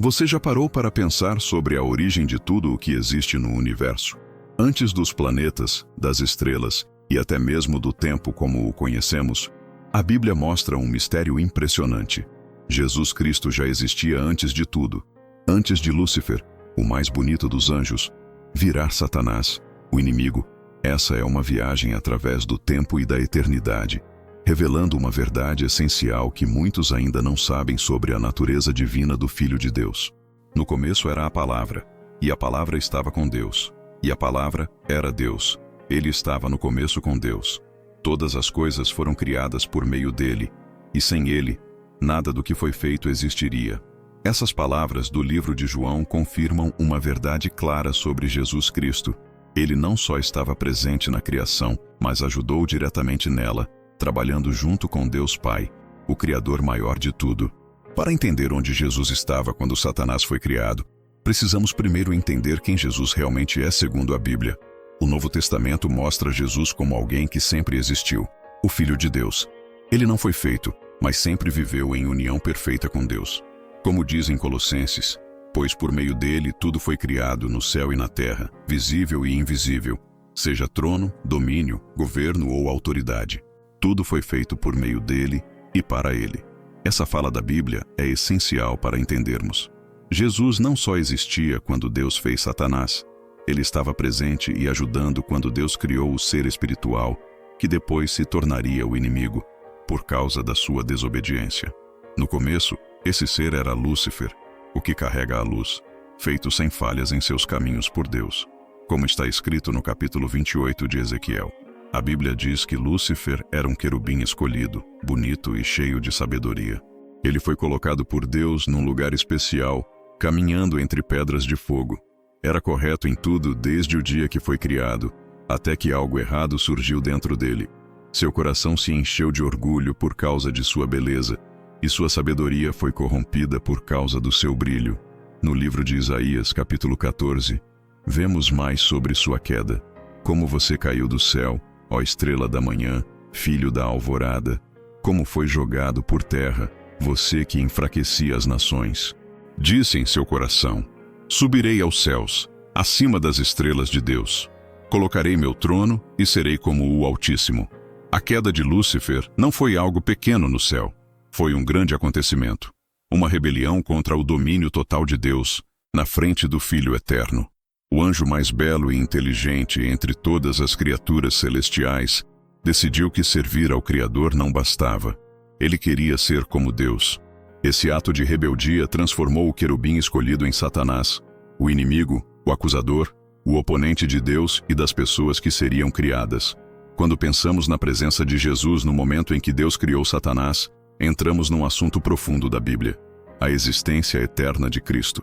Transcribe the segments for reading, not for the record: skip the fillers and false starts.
Você já parou para pensar sobre a origem de tudo o que existe no universo? Antes dos planetas, das estrelas e até mesmo do tempo como o conhecemos, a Bíblia mostra um mistério impressionante. Jesus Cristo já existia antes de tudo. Antes de Lúcifer, o mais bonito dos anjos, virar Satanás, o inimigo. Essa é uma viagem através do tempo e da eternidade, revelando uma verdade essencial que muitos ainda não sabem sobre a natureza divina do Filho de Deus. No começo era a Palavra, e a Palavra estava com Deus, e a Palavra era Deus. Ele estava no começo com Deus. Todas as coisas foram criadas por meio dele, e sem ele, nada do que foi feito existiria. Essas palavras do livro de João confirmam uma verdade clara sobre Jesus Cristo. Ele não só estava presente na criação, mas ajudou diretamente nela, trabalhando junto com Deus Pai, o Criador maior de tudo. Para entender onde Jesus estava quando Satanás foi criado, precisamos primeiro entender quem Jesus realmente é segundo a Bíblia. O Novo Testamento mostra Jesus como alguém que sempre existiu, o Filho de Deus. Ele não foi feito, mas sempre viveu em união perfeita com Deus. Como diz em Colossenses, pois por meio dele tudo foi criado no céu e na terra, visível e invisível, seja trono, domínio, governo ou autoridade. Tudo foi feito por meio dele e para ele. Essa fala da Bíblia é essencial para entendermos. Jesus não só existia quando Deus fez Satanás, ele estava presente e ajudando quando Deus criou o ser espiritual, que depois se tornaria o inimigo, por causa da sua desobediência. No começo, esse ser era Lúcifer, o que carrega a luz, feito sem falhas em seus caminhos por Deus. Como está escrito no capítulo 28 de Ezequiel. A Bíblia diz que Lúcifer era um querubim escolhido, bonito e cheio de sabedoria. Ele foi colocado por Deus num lugar especial, caminhando entre pedras de fogo. Era correto em tudo desde o dia que foi criado, até que algo errado surgiu dentro dele. Seu coração se encheu de orgulho por causa de sua beleza, e sua sabedoria foi corrompida por causa do seu brilho. No livro de Isaías, capítulo 14, vemos mais sobre sua queda. Como você caiu do céu, ó estrela da manhã, filho da alvorada, como foi jogado por terra, você que enfraquecia as nações. Disse em seu coração, subirei aos céus, acima das estrelas de Deus. Colocarei meu trono e serei como o Altíssimo. A queda de Lúcifer não foi algo pequeno no céu. Foi um grande acontecimento. Uma rebelião contra o domínio total de Deus, na frente do Filho Eterno. O anjo mais belo e inteligente entre todas as criaturas celestiais decidiu que servir ao Criador não bastava. Ele queria ser como Deus. Esse ato de rebeldia transformou o querubim escolhido em Satanás, o inimigo, o acusador, o oponente de Deus e das pessoas que seriam criadas. Quando pensamos na presença de Jesus no momento em que Deus criou Satanás, entramos num assunto profundo da Bíblia, a existência eterna de Cristo.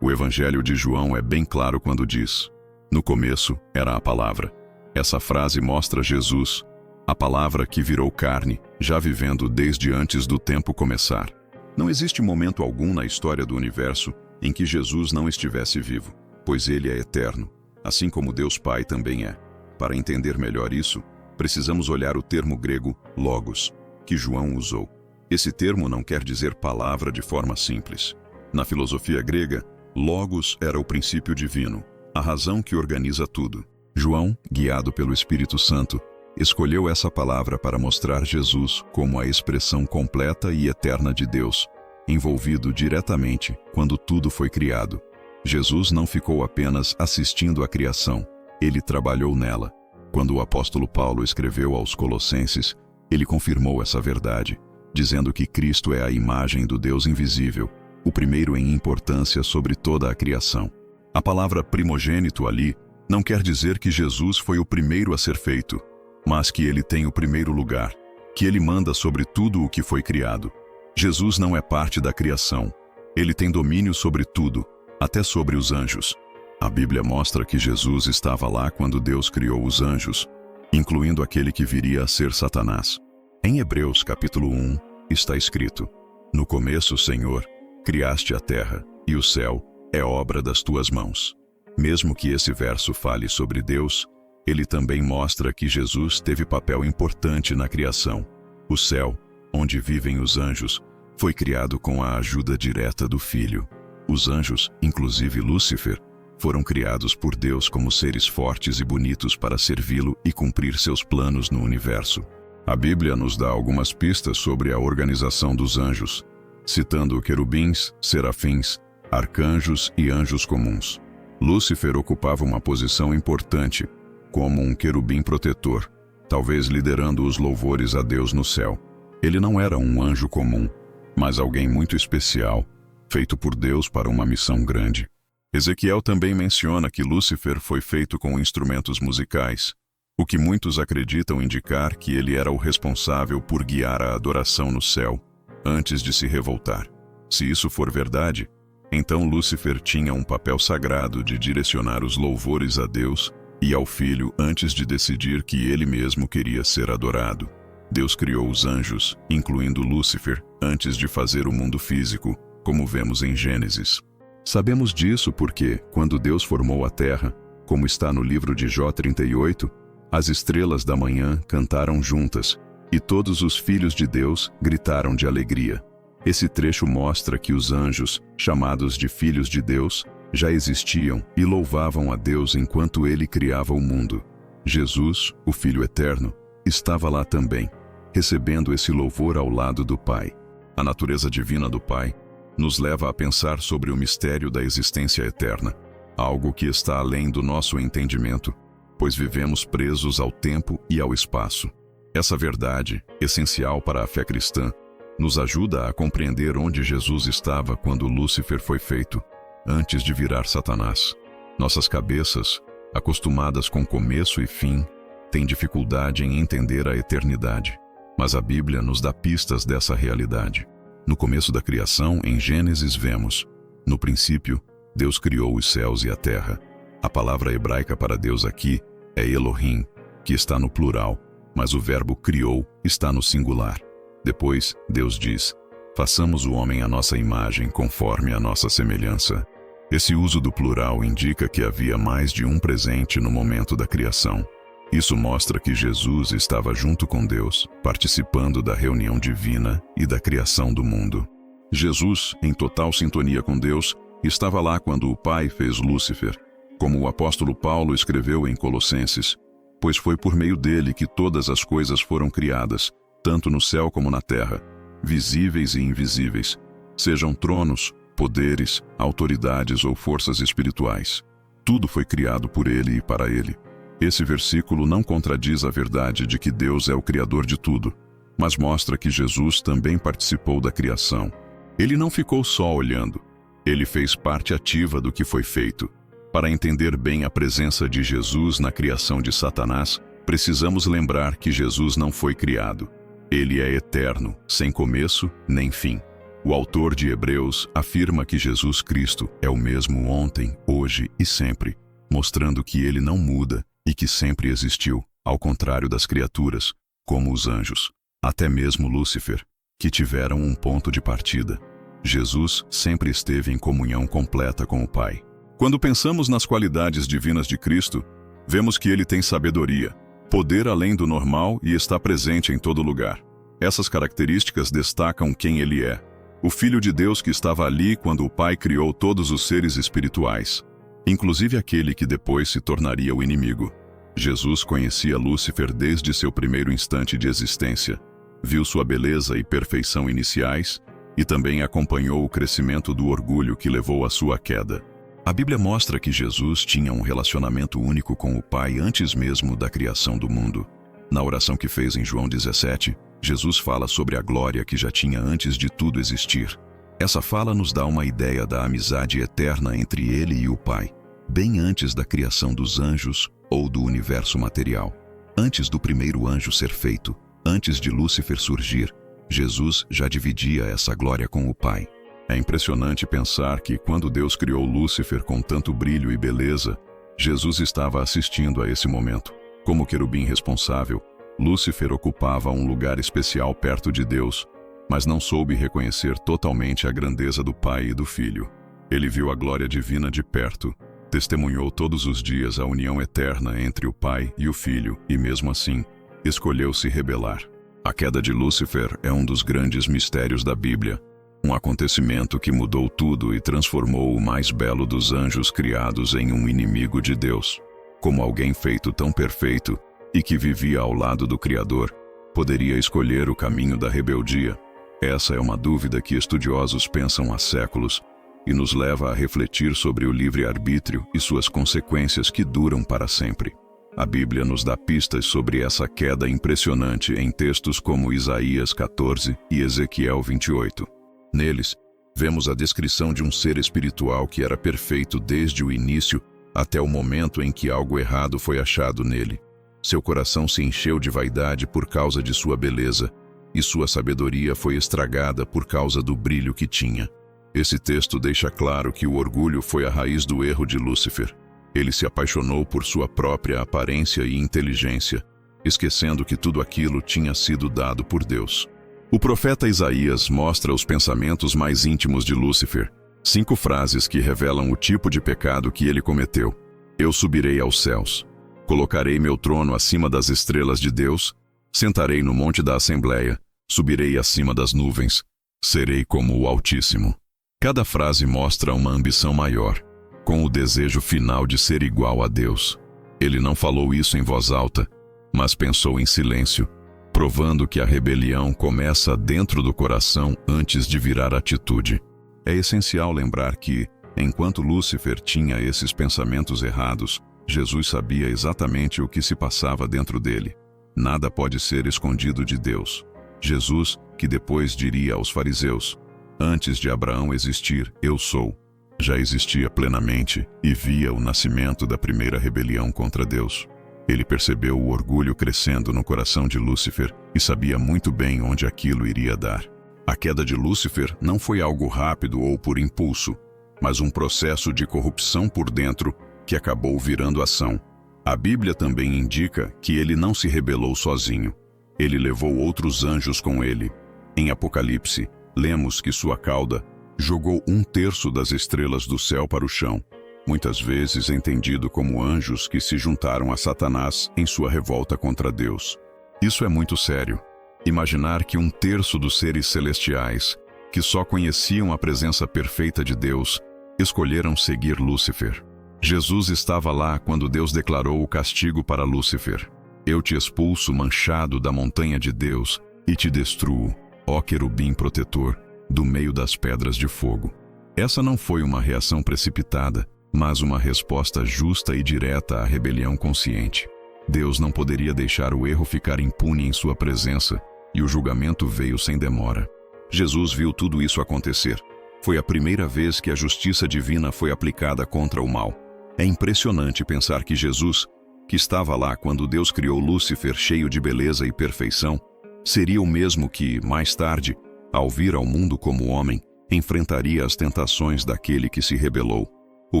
O Evangelho de João é bem claro quando diz, no começo era a Palavra. Essa frase mostra Jesus, a Palavra que virou carne, já vivendo desde antes do tempo começar. Não existe momento algum na história do universo em que Jesus não estivesse vivo, pois ele é eterno, assim como Deus Pai também é. Para entender melhor isso, precisamos olhar o termo grego logos, que João usou. Esse termo não quer dizer palavra de forma simples. Na filosofia grega, logos era o princípio divino, a razão que organiza tudo. João, guiado pelo Espírito Santo, escolheu essa palavra para mostrar Jesus como a expressão completa e eterna de Deus, envolvido diretamente quando tudo foi criado. Jesus não ficou apenas assistindo à criação, ele trabalhou nela. Quando o apóstolo Paulo escreveu aos Colossenses, ele confirmou essa verdade, dizendo que Cristo é a imagem do Deus invisível, o primeiro em importância sobre toda a criação. A palavra primogênito ali não quer dizer que Jesus foi o primeiro a ser feito, mas que ele tem o primeiro lugar, que ele manda sobre tudo o que foi criado. Jesus não é parte da criação, ele tem domínio sobre tudo, até sobre os anjos. A Bíblia mostra que Jesus estava lá quando Deus criou os anjos, incluindo aquele que viria a ser Satanás. Em Hebreus capítulo 1, está escrito, no começo, Senhor, criaste a terra, e o céu é obra das tuas mãos. Mesmo que esse verso fale sobre Deus, ele também mostra que Jesus teve papel importante na criação. O céu, onde vivem os anjos, foi criado com a ajuda direta do Filho. Os anjos, inclusive Lúcifer, foram criados por Deus como seres fortes e bonitos para servi-lo e cumprir seus planos no universo. A Bíblia nos dá algumas pistas sobre a organização dos anjos, citando querubins, serafins, arcanjos e anjos comuns. Lúcifer ocupava uma posição importante, como um querubim protetor, talvez liderando os louvores a Deus no céu. Ele não era um anjo comum, mas alguém muito especial, feito por Deus para uma missão grande. Ezequiel também menciona que Lúcifer foi feito com instrumentos musicais, o que muitos acreditam indicar que ele era o responsável por guiar a adoração no céu, antes de se revoltar. Se isso for verdade, então Lúcifer tinha um papel sagrado de direcionar os louvores a Deus e ao Filho antes de decidir que ele mesmo queria ser adorado. Deus criou os anjos, incluindo Lúcifer, antes de fazer o mundo físico, como vemos em Gênesis. Sabemos disso porque, quando Deus formou a terra, como está no livro de Jó 38, as estrelas da manhã cantaram juntas, e todos os filhos de Deus gritaram de alegria. Esse trecho mostra que os anjos, chamados de filhos de Deus, já existiam e louvavam a Deus enquanto ele criava o mundo. Jesus, o Filho Eterno, estava lá também, recebendo esse louvor ao lado do Pai. A natureza divina do Pai nos leva a pensar sobre o mistério da existência eterna, algo que está além do nosso entendimento, pois vivemos presos ao tempo e ao espaço. Essa verdade, essencial para a fé cristã, nos ajuda a compreender onde Jesus estava quando Lúcifer foi feito, antes de virar Satanás. Nossas cabeças, acostumadas com começo e fim, têm dificuldade em entender a eternidade, mas a Bíblia nos dá pistas dessa realidade. No começo da criação, em Gênesis, vemos: no princípio, Deus criou os céus e a terra. A palavra hebraica para Deus aqui é Elohim, que está no plural, mas o verbo criou está no singular. Depois, Deus diz: façamos o homem à nossa imagem, conforme a nossa semelhança. Esse uso do plural indica que havia mais de um presente no momento da criação. Isso mostra que Jesus estava junto com Deus, participando da reunião divina e da criação do mundo. Jesus, em total sintonia com Deus, estava lá quando o Pai fez Lúcifer, como o apóstolo Paulo escreveu em Colossenses, pois foi por meio dele que todas as coisas foram criadas, tanto no céu como na terra, visíveis e invisíveis, sejam tronos, poderes, autoridades ou forças espirituais. Tudo foi criado por ele e para ele. Esse versículo não contradiz a verdade de que Deus é o Criador de tudo, mas mostra que Jesus também participou da criação. Ele não ficou só olhando, ele fez parte ativa do que foi feito. Para entender bem a presença de Jesus na criação de Satanás, precisamos lembrar que Jesus não foi criado. Ele é eterno, sem começo nem fim. O autor de Hebreus afirma que Jesus Cristo é o mesmo ontem, hoje e sempre, mostrando que ele não muda e que sempre existiu, ao contrário das criaturas, como os anjos, até mesmo Lúcifer, que tiveram um ponto de partida. Jesus sempre esteve em comunhão completa com o Pai. Quando pensamos nas qualidades divinas de Cristo, vemos que ele tem sabedoria, poder além do normal e está presente em todo lugar. Essas características destacam quem ele é, o Filho de Deus que estava ali quando o Pai criou todos os seres espirituais, inclusive aquele que depois se tornaria o inimigo. Jesus conhecia Lúcifer desde seu primeiro instante de existência, viu sua beleza e perfeição iniciais e também acompanhou o crescimento do orgulho que levou à sua queda. A Bíblia mostra que Jesus tinha um relacionamento único com o Pai antes mesmo da criação do mundo. Na oração que fez em João 17, Jesus fala sobre a glória que já tinha antes de tudo existir. Essa fala nos dá uma ideia da amizade eterna entre ele e o Pai, bem antes da criação dos anjos ou do universo material. Antes do primeiro anjo ser feito, antes de Lúcifer surgir, Jesus já dividia essa glória com o Pai. É impressionante pensar que, quando Deus criou Lúcifer com tanto brilho e beleza, Jesus estava assistindo a esse momento. Como querubim responsável, Lúcifer ocupava um lugar especial perto de Deus, mas não soube reconhecer totalmente a grandeza do Pai e do Filho. Ele viu a glória divina de perto, testemunhou todos os dias a união eterna entre o Pai e o Filho e, mesmo assim, escolheu se rebelar. A queda de Lúcifer é um dos grandes mistérios da Bíblia. Um acontecimento que mudou tudo e transformou o mais belo dos anjos criados em um inimigo de Deus. Como alguém feito tão perfeito e que vivia ao lado do Criador, poderia escolher o caminho da rebeldia? Essa é uma dúvida que estudiosos pensam há séculos e nos leva a refletir sobre o livre-arbítrio e suas consequências que duram para sempre. A Bíblia nos dá pistas sobre essa queda impressionante em textos como Isaías 14 e Ezequiel 28. Neles, vemos a descrição de um ser espiritual que era perfeito desde o início até o momento em que algo errado foi achado nele. Seu coração se encheu de vaidade por causa de sua beleza, e sua sabedoria foi estragada por causa do brilho que tinha. Esse texto deixa claro que o orgulho foi a raiz do erro de Lúcifer. Ele se apaixonou por sua própria aparência e inteligência, esquecendo que tudo aquilo tinha sido dado por Deus. O profeta Isaías mostra os pensamentos mais íntimos de Lúcifer, 5 frases que revelam o tipo de pecado que ele cometeu. Eu subirei aos céus. Colocarei meu trono acima das estrelas de Deus. Sentarei no monte da Assembleia. Subirei acima das nuvens. Serei como o Altíssimo. Cada frase mostra uma ambição maior, com o desejo final de ser igual a Deus. Ele não falou isso em voz alta, mas pensou em silêncio, provando que a rebelião começa dentro do coração antes de virar atitude. É essencial lembrar que, enquanto Lúcifer tinha esses pensamentos errados, Jesus sabia exatamente o que se passava dentro dele. Nada pode ser escondido de Deus. Jesus, que depois diria aos fariseus: antes de Abraão existir, eu sou, já existia plenamente e via o nascimento da primeira rebelião contra Deus. Ele percebeu o orgulho crescendo no coração de Lúcifer e sabia muito bem onde aquilo iria dar. A queda de Lúcifer não foi algo rápido ou por impulso, mas um processo de corrupção por dentro que acabou virando ação. A Bíblia também indica que ele não se rebelou sozinho. Ele levou outros anjos com ele. Em Apocalipse, lemos que sua cauda jogou 1/3 das estrelas do céu para o chão, muitas vezes entendido como anjos que se juntaram a Satanás em sua revolta contra Deus. Isso é muito sério. Imaginar que 1/3 dos seres celestiais, que só conheciam a presença perfeita de Deus, escolheram seguir Lúcifer. Jesus estava lá quando Deus declarou o castigo para Lúcifer. Eu te expulso manchado da montanha de Deus e te destruo, ó querubim protetor, do meio das pedras de fogo. Essa não foi uma reação precipitada, mas uma resposta justa e direta à rebelião consciente. Deus não poderia deixar o erro ficar impune em sua presença, e o julgamento veio sem demora. Jesus viu tudo isso acontecer. Foi a primeira vez que a justiça divina foi aplicada contra o mal. É impressionante pensar que Jesus, que estava lá quando Deus criou Lúcifer cheio de beleza e perfeição, seria o mesmo que, mais tarde, ao vir ao mundo como homem, enfrentaria as tentações daquele que se rebelou. O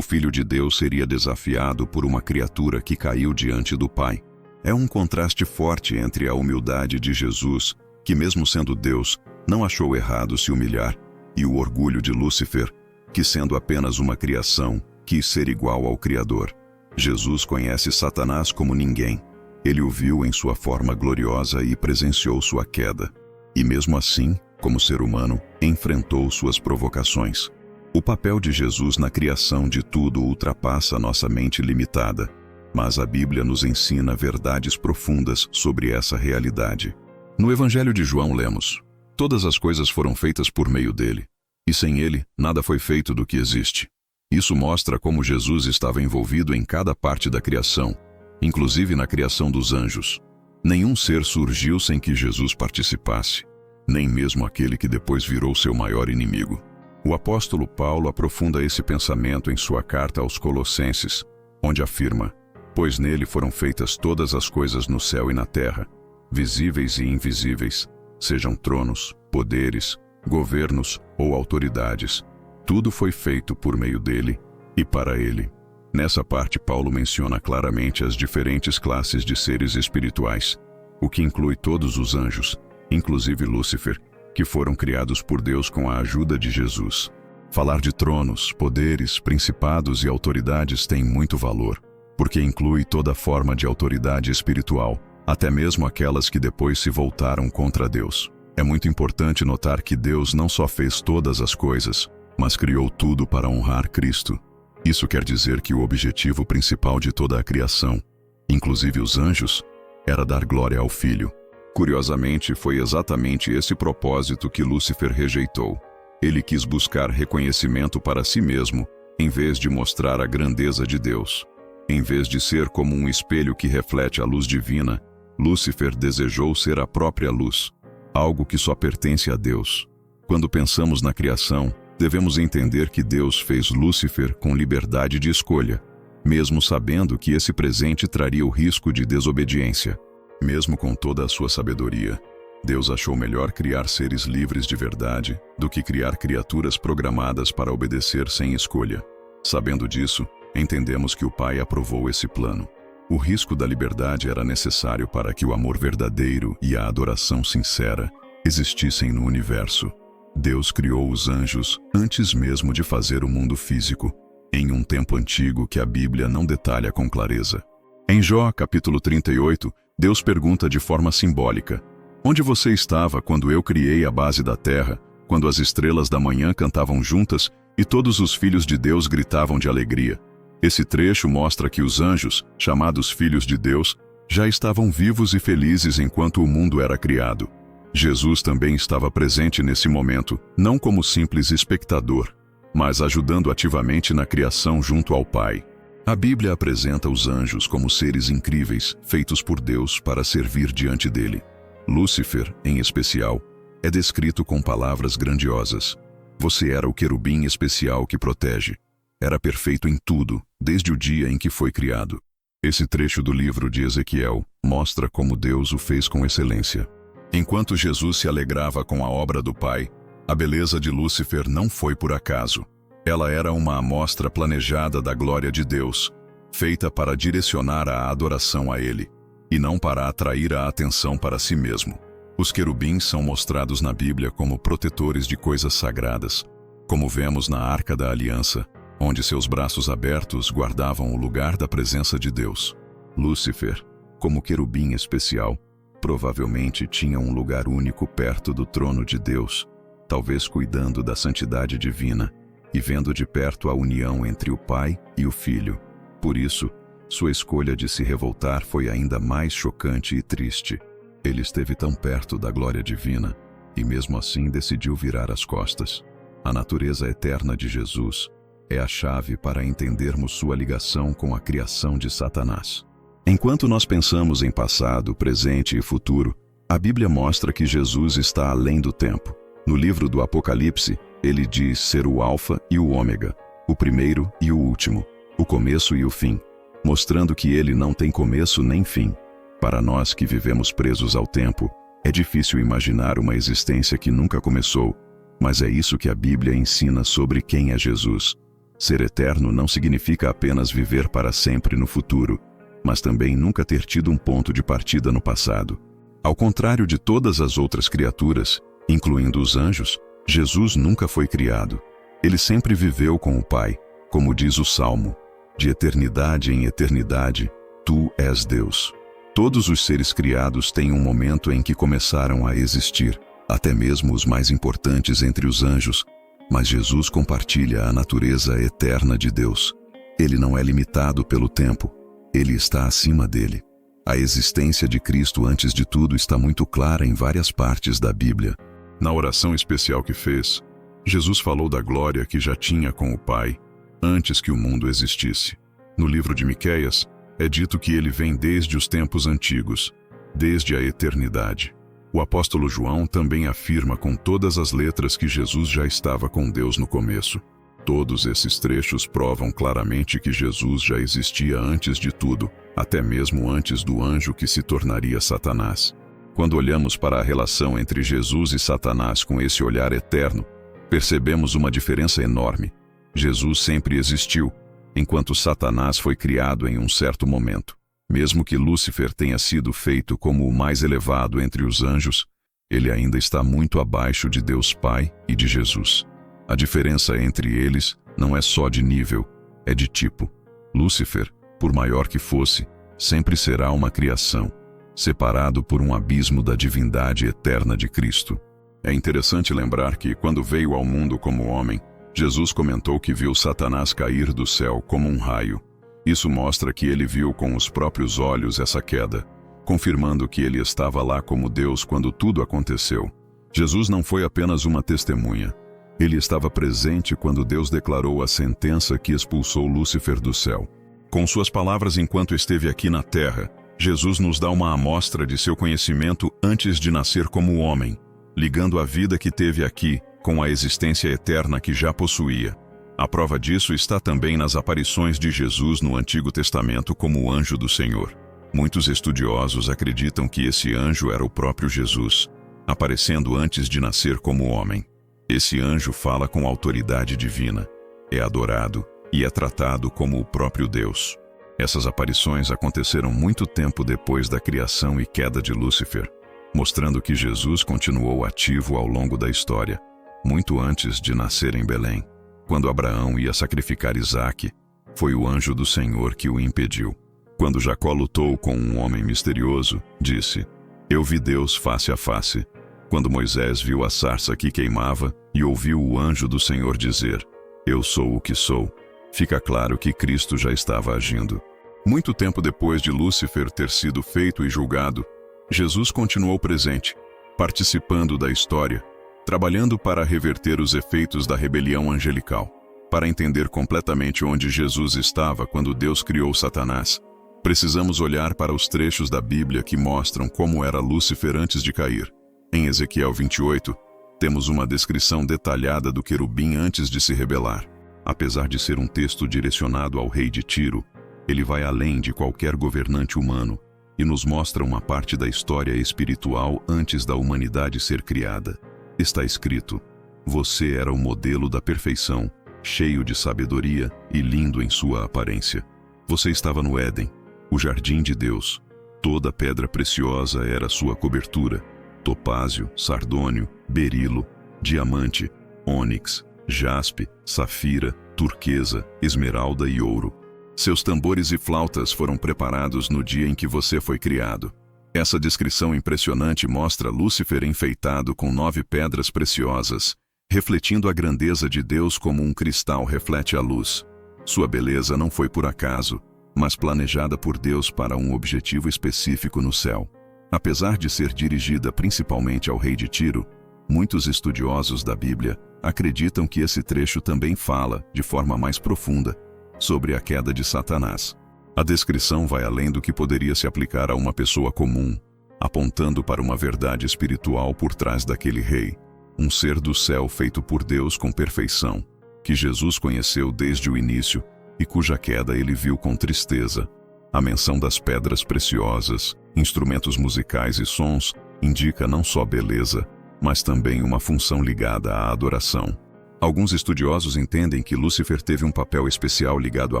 Filho de Deus seria desafiado por uma criatura que caiu diante do Pai. É um contraste forte entre a humildade de Jesus, que mesmo sendo Deus, não achou errado se humilhar, e o orgulho de Lúcifer, que sendo apenas uma criação, quis ser igual ao Criador. Jesus conhece Satanás como ninguém. Ele o viu em sua forma gloriosa e presenciou sua queda. E mesmo assim, como ser humano, enfrentou suas provocações. O papel de Jesus na criação de tudo ultrapassa nossa mente limitada, mas a Bíblia nos ensina verdades profundas sobre essa realidade. No Evangelho de João lemos: todas as coisas foram feitas por meio dele, e sem ele, nada foi feito do que existe. Isso mostra como Jesus estava envolvido em cada parte da criação, inclusive na criação dos anjos. Nenhum ser surgiu sem que Jesus participasse, nem mesmo aquele que depois virou seu maior inimigo. O apóstolo Paulo aprofunda esse pensamento em sua carta aos Colossenses, onde afirma: pois nele foram feitas todas as coisas no céu e na terra, visíveis e invisíveis, sejam tronos, poderes, governos ou autoridades. Tudo foi feito por meio dele e para ele. Nessa parte, Paulo menciona claramente as diferentes classes de seres espirituais, o que inclui todos os anjos, inclusive Lúcifer, que foram criados por Deus com a ajuda de Jesus. Falar de tronos, poderes, principados e autoridades tem muito valor, porque inclui toda forma de autoridade espiritual, até mesmo aquelas que depois se voltaram contra Deus. É muito importante notar que Deus não só fez todas as coisas, mas criou tudo para honrar Cristo. Isso quer dizer que o objetivo principal de toda a criação, inclusive os anjos, era dar glória ao Filho. Curiosamente, foi exatamente esse propósito que Lúcifer rejeitou. Ele quis buscar reconhecimento para si mesmo, em vez de mostrar a grandeza de Deus. Em vez de ser como um espelho que reflete a luz divina, Lúcifer desejou ser a própria luz, algo que só pertence a Deus. Quando pensamos na criação, devemos entender que Deus fez Lúcifer com liberdade de escolha, mesmo sabendo que esse presente traria o risco de desobediência. Mesmo com toda a sua sabedoria, Deus achou melhor criar seres livres de verdade do que criar criaturas programadas para obedecer sem escolha. Sabendo disso, entendemos que o Pai aprovou esse plano. O risco da liberdade era necessário para que o amor verdadeiro e a adoração sincera existissem no universo. Deus criou os anjos antes mesmo de fazer o mundo físico, em um tempo antigo que a Bíblia não detalha com clareza. Em Jó, capítulo 38, Deus pergunta de forma simbólica: onde você estava quando eu criei a base da terra, quando as estrelas da manhã cantavam juntas e todos os filhos de Deus gritavam de alegria? Esse trecho mostra que os anjos, chamados filhos de Deus, já estavam vivos e felizes enquanto o mundo era criado. Jesus também estava presente nesse momento, não como simples espectador, mas ajudando ativamente na criação junto ao Pai. A Bíblia apresenta os anjos como seres incríveis, feitos por Deus para servir diante dele. Lúcifer, em especial, é descrito com palavras grandiosas. Você era o querubim especial que protege. Era perfeito em tudo, desde o dia em que foi criado. Esse trecho do livro de Ezequiel mostra como Deus o fez com excelência. Enquanto Jesus se alegrava com a obra do Pai, a beleza de Lúcifer não foi por acaso. Ela era uma amostra planejada da glória de Deus, feita para direcionar a adoração a Ele, e não para atrair a atenção para si mesmo. Os querubins são mostrados na Bíblia como protetores de coisas sagradas, como vemos na Arca da Aliança, onde seus braços abertos guardavam o lugar da presença de Deus. Lúcifer, como querubim especial, provavelmente tinha um lugar único perto do trono de Deus, talvez cuidando da santidade divina e vendo de perto a união entre o Pai e o Filho. Por isso, sua escolha de se revoltar foi ainda mais chocante e triste. Ele esteve tão perto da glória divina e mesmo assim decidiu virar as costas. A natureza eterna de Jesus é a chave para entendermos sua ligação com a criação de Satanás. Enquanto nós pensamos em passado, presente e futuro, a Bíblia mostra que Jesus está além do tempo. No livro do Apocalipse, ele diz ser o Alfa e o Ômega, o primeiro e o último, o começo e o fim, mostrando que ele não tem começo nem fim. Para nós que vivemos presos ao tempo, é difícil imaginar uma existência que nunca começou, mas é isso que a Bíblia ensina sobre quem é Jesus. Ser eterno não significa apenas viver para sempre no futuro, mas também nunca ter tido um ponto de partida no passado. Ao contrário de todas as outras criaturas, incluindo os anjos, Jesus nunca foi criado. Ele sempre viveu com o Pai, como diz o Salmo: de eternidade em eternidade, tu és Deus. Todos os seres criados têm um momento em que começaram a existir, até mesmo os mais importantes entre os anjos, mas Jesus compartilha a natureza eterna de Deus. Ele não é limitado pelo tempo, ele está acima dele. A existência de Cristo antes de tudo está muito clara em várias partes da Bíblia. Na oração especial que fez, Jesus falou da glória que já tinha com o Pai antes que o mundo existisse. No livro de Miqueias, é dito que ele vem desde os tempos antigos, desde a eternidade. O apóstolo João também afirma com todas as letras que Jesus já estava com Deus no começo. Todos esses trechos provam claramente que Jesus já existia antes de tudo, até mesmo antes do anjo que se tornaria Satanás. Quando olhamos para a relação entre Jesus e Satanás com esse olhar eterno, percebemos uma diferença enorme. Jesus sempre existiu, enquanto Satanás foi criado em um certo momento. Mesmo que Lúcifer tenha sido feito como o mais elevado entre os anjos, ele ainda está muito abaixo de Deus Pai e de Jesus. A diferença entre eles não é só de nível, é de tipo. Lúcifer, por maior que fosse, sempre será uma criação. separado por um abismo da divindade eterna de Cristo. É interessante lembrar que, quando veio ao mundo como homem, Jesus comentou que viu Satanás cair do céu como um raio. Isso mostra que ele viu com os próprios olhos essa queda, confirmando que ele estava lá como Deus quando tudo aconteceu. Jesus não foi apenas uma testemunha. Ele estava presente quando Deus declarou a sentença que expulsou Lúcifer do céu. Com suas palavras enquanto esteve aqui na terra, Jesus nos dá uma amostra de seu conhecimento antes de nascer como homem, ligando a vida que teve aqui com a existência eterna que já possuía. A prova disso está também nas aparições de Jesus no Antigo Testamento como o anjo do Senhor. Muitos estudiosos acreditam que esse anjo era o próprio Jesus, aparecendo antes de nascer como homem. Esse anjo fala com autoridade divina, é adorado e é tratado como o próprio Deus. Essas aparições aconteceram muito tempo depois da criação e queda de Lúcifer, mostrando que Jesus continuou ativo ao longo da história, muito antes de nascer em Belém. Quando Abraão ia sacrificar Isaque, foi o anjo do Senhor que o impediu. Quando Jacó lutou com um homem misterioso, disse: "Eu vi Deus face a face." Quando Moisés viu a sarça que queimava e ouviu o anjo do Senhor dizer: "Eu sou o que sou", fica claro que Cristo já estava agindo. Muito tempo depois de Lúcifer ter sido feito e julgado, Jesus continuou presente, participando da história, trabalhando para reverter os efeitos da rebelião angelical. Para entender completamente onde Jesus estava quando Deus criou Satanás, precisamos olhar para os trechos da Bíblia que mostram como era Lúcifer antes de cair. Em Ezequiel 28, temos uma descrição detalhada do querubim antes de se rebelar. Apesar de ser um texto direcionado ao rei de Tiro, ele vai além de qualquer governante humano e nos mostra uma parte da história espiritual antes da humanidade ser criada. Está escrito: "Você era o modelo da perfeição, cheio de sabedoria e lindo em sua aparência. Você estava no Éden, o jardim de Deus. Toda pedra preciosa era sua cobertura: topázio, sardônio, berilo, diamante, ônix, jaspe, safira, turquesa, esmeralda e ouro. Seus tambores e flautas foram preparados no dia em que você foi criado." Essa descrição impressionante mostra Lúcifer enfeitado com 9 pedras preciosas, refletindo a grandeza de Deus como um cristal reflete a luz. Sua beleza não foi por acaso, mas planejada por Deus para um objetivo específico no céu. Apesar de ser dirigida principalmente ao rei de Tiro, muitos estudiosos da Bíblia acreditam que esse trecho também fala, de forma mais profunda, sobre a queda de Satanás. A descrição vai além do que poderia se aplicar a uma pessoa comum, apontando para uma verdade espiritual por trás daquele rei, um ser do céu feito por Deus com perfeição, que Jesus conheceu desde o início e cuja queda ele viu com tristeza. A menção das pedras preciosas, instrumentos musicais e sons indica não só beleza, mas também uma função ligada à adoração. Alguns estudiosos entendem que Lúcifer teve um papel especial ligado à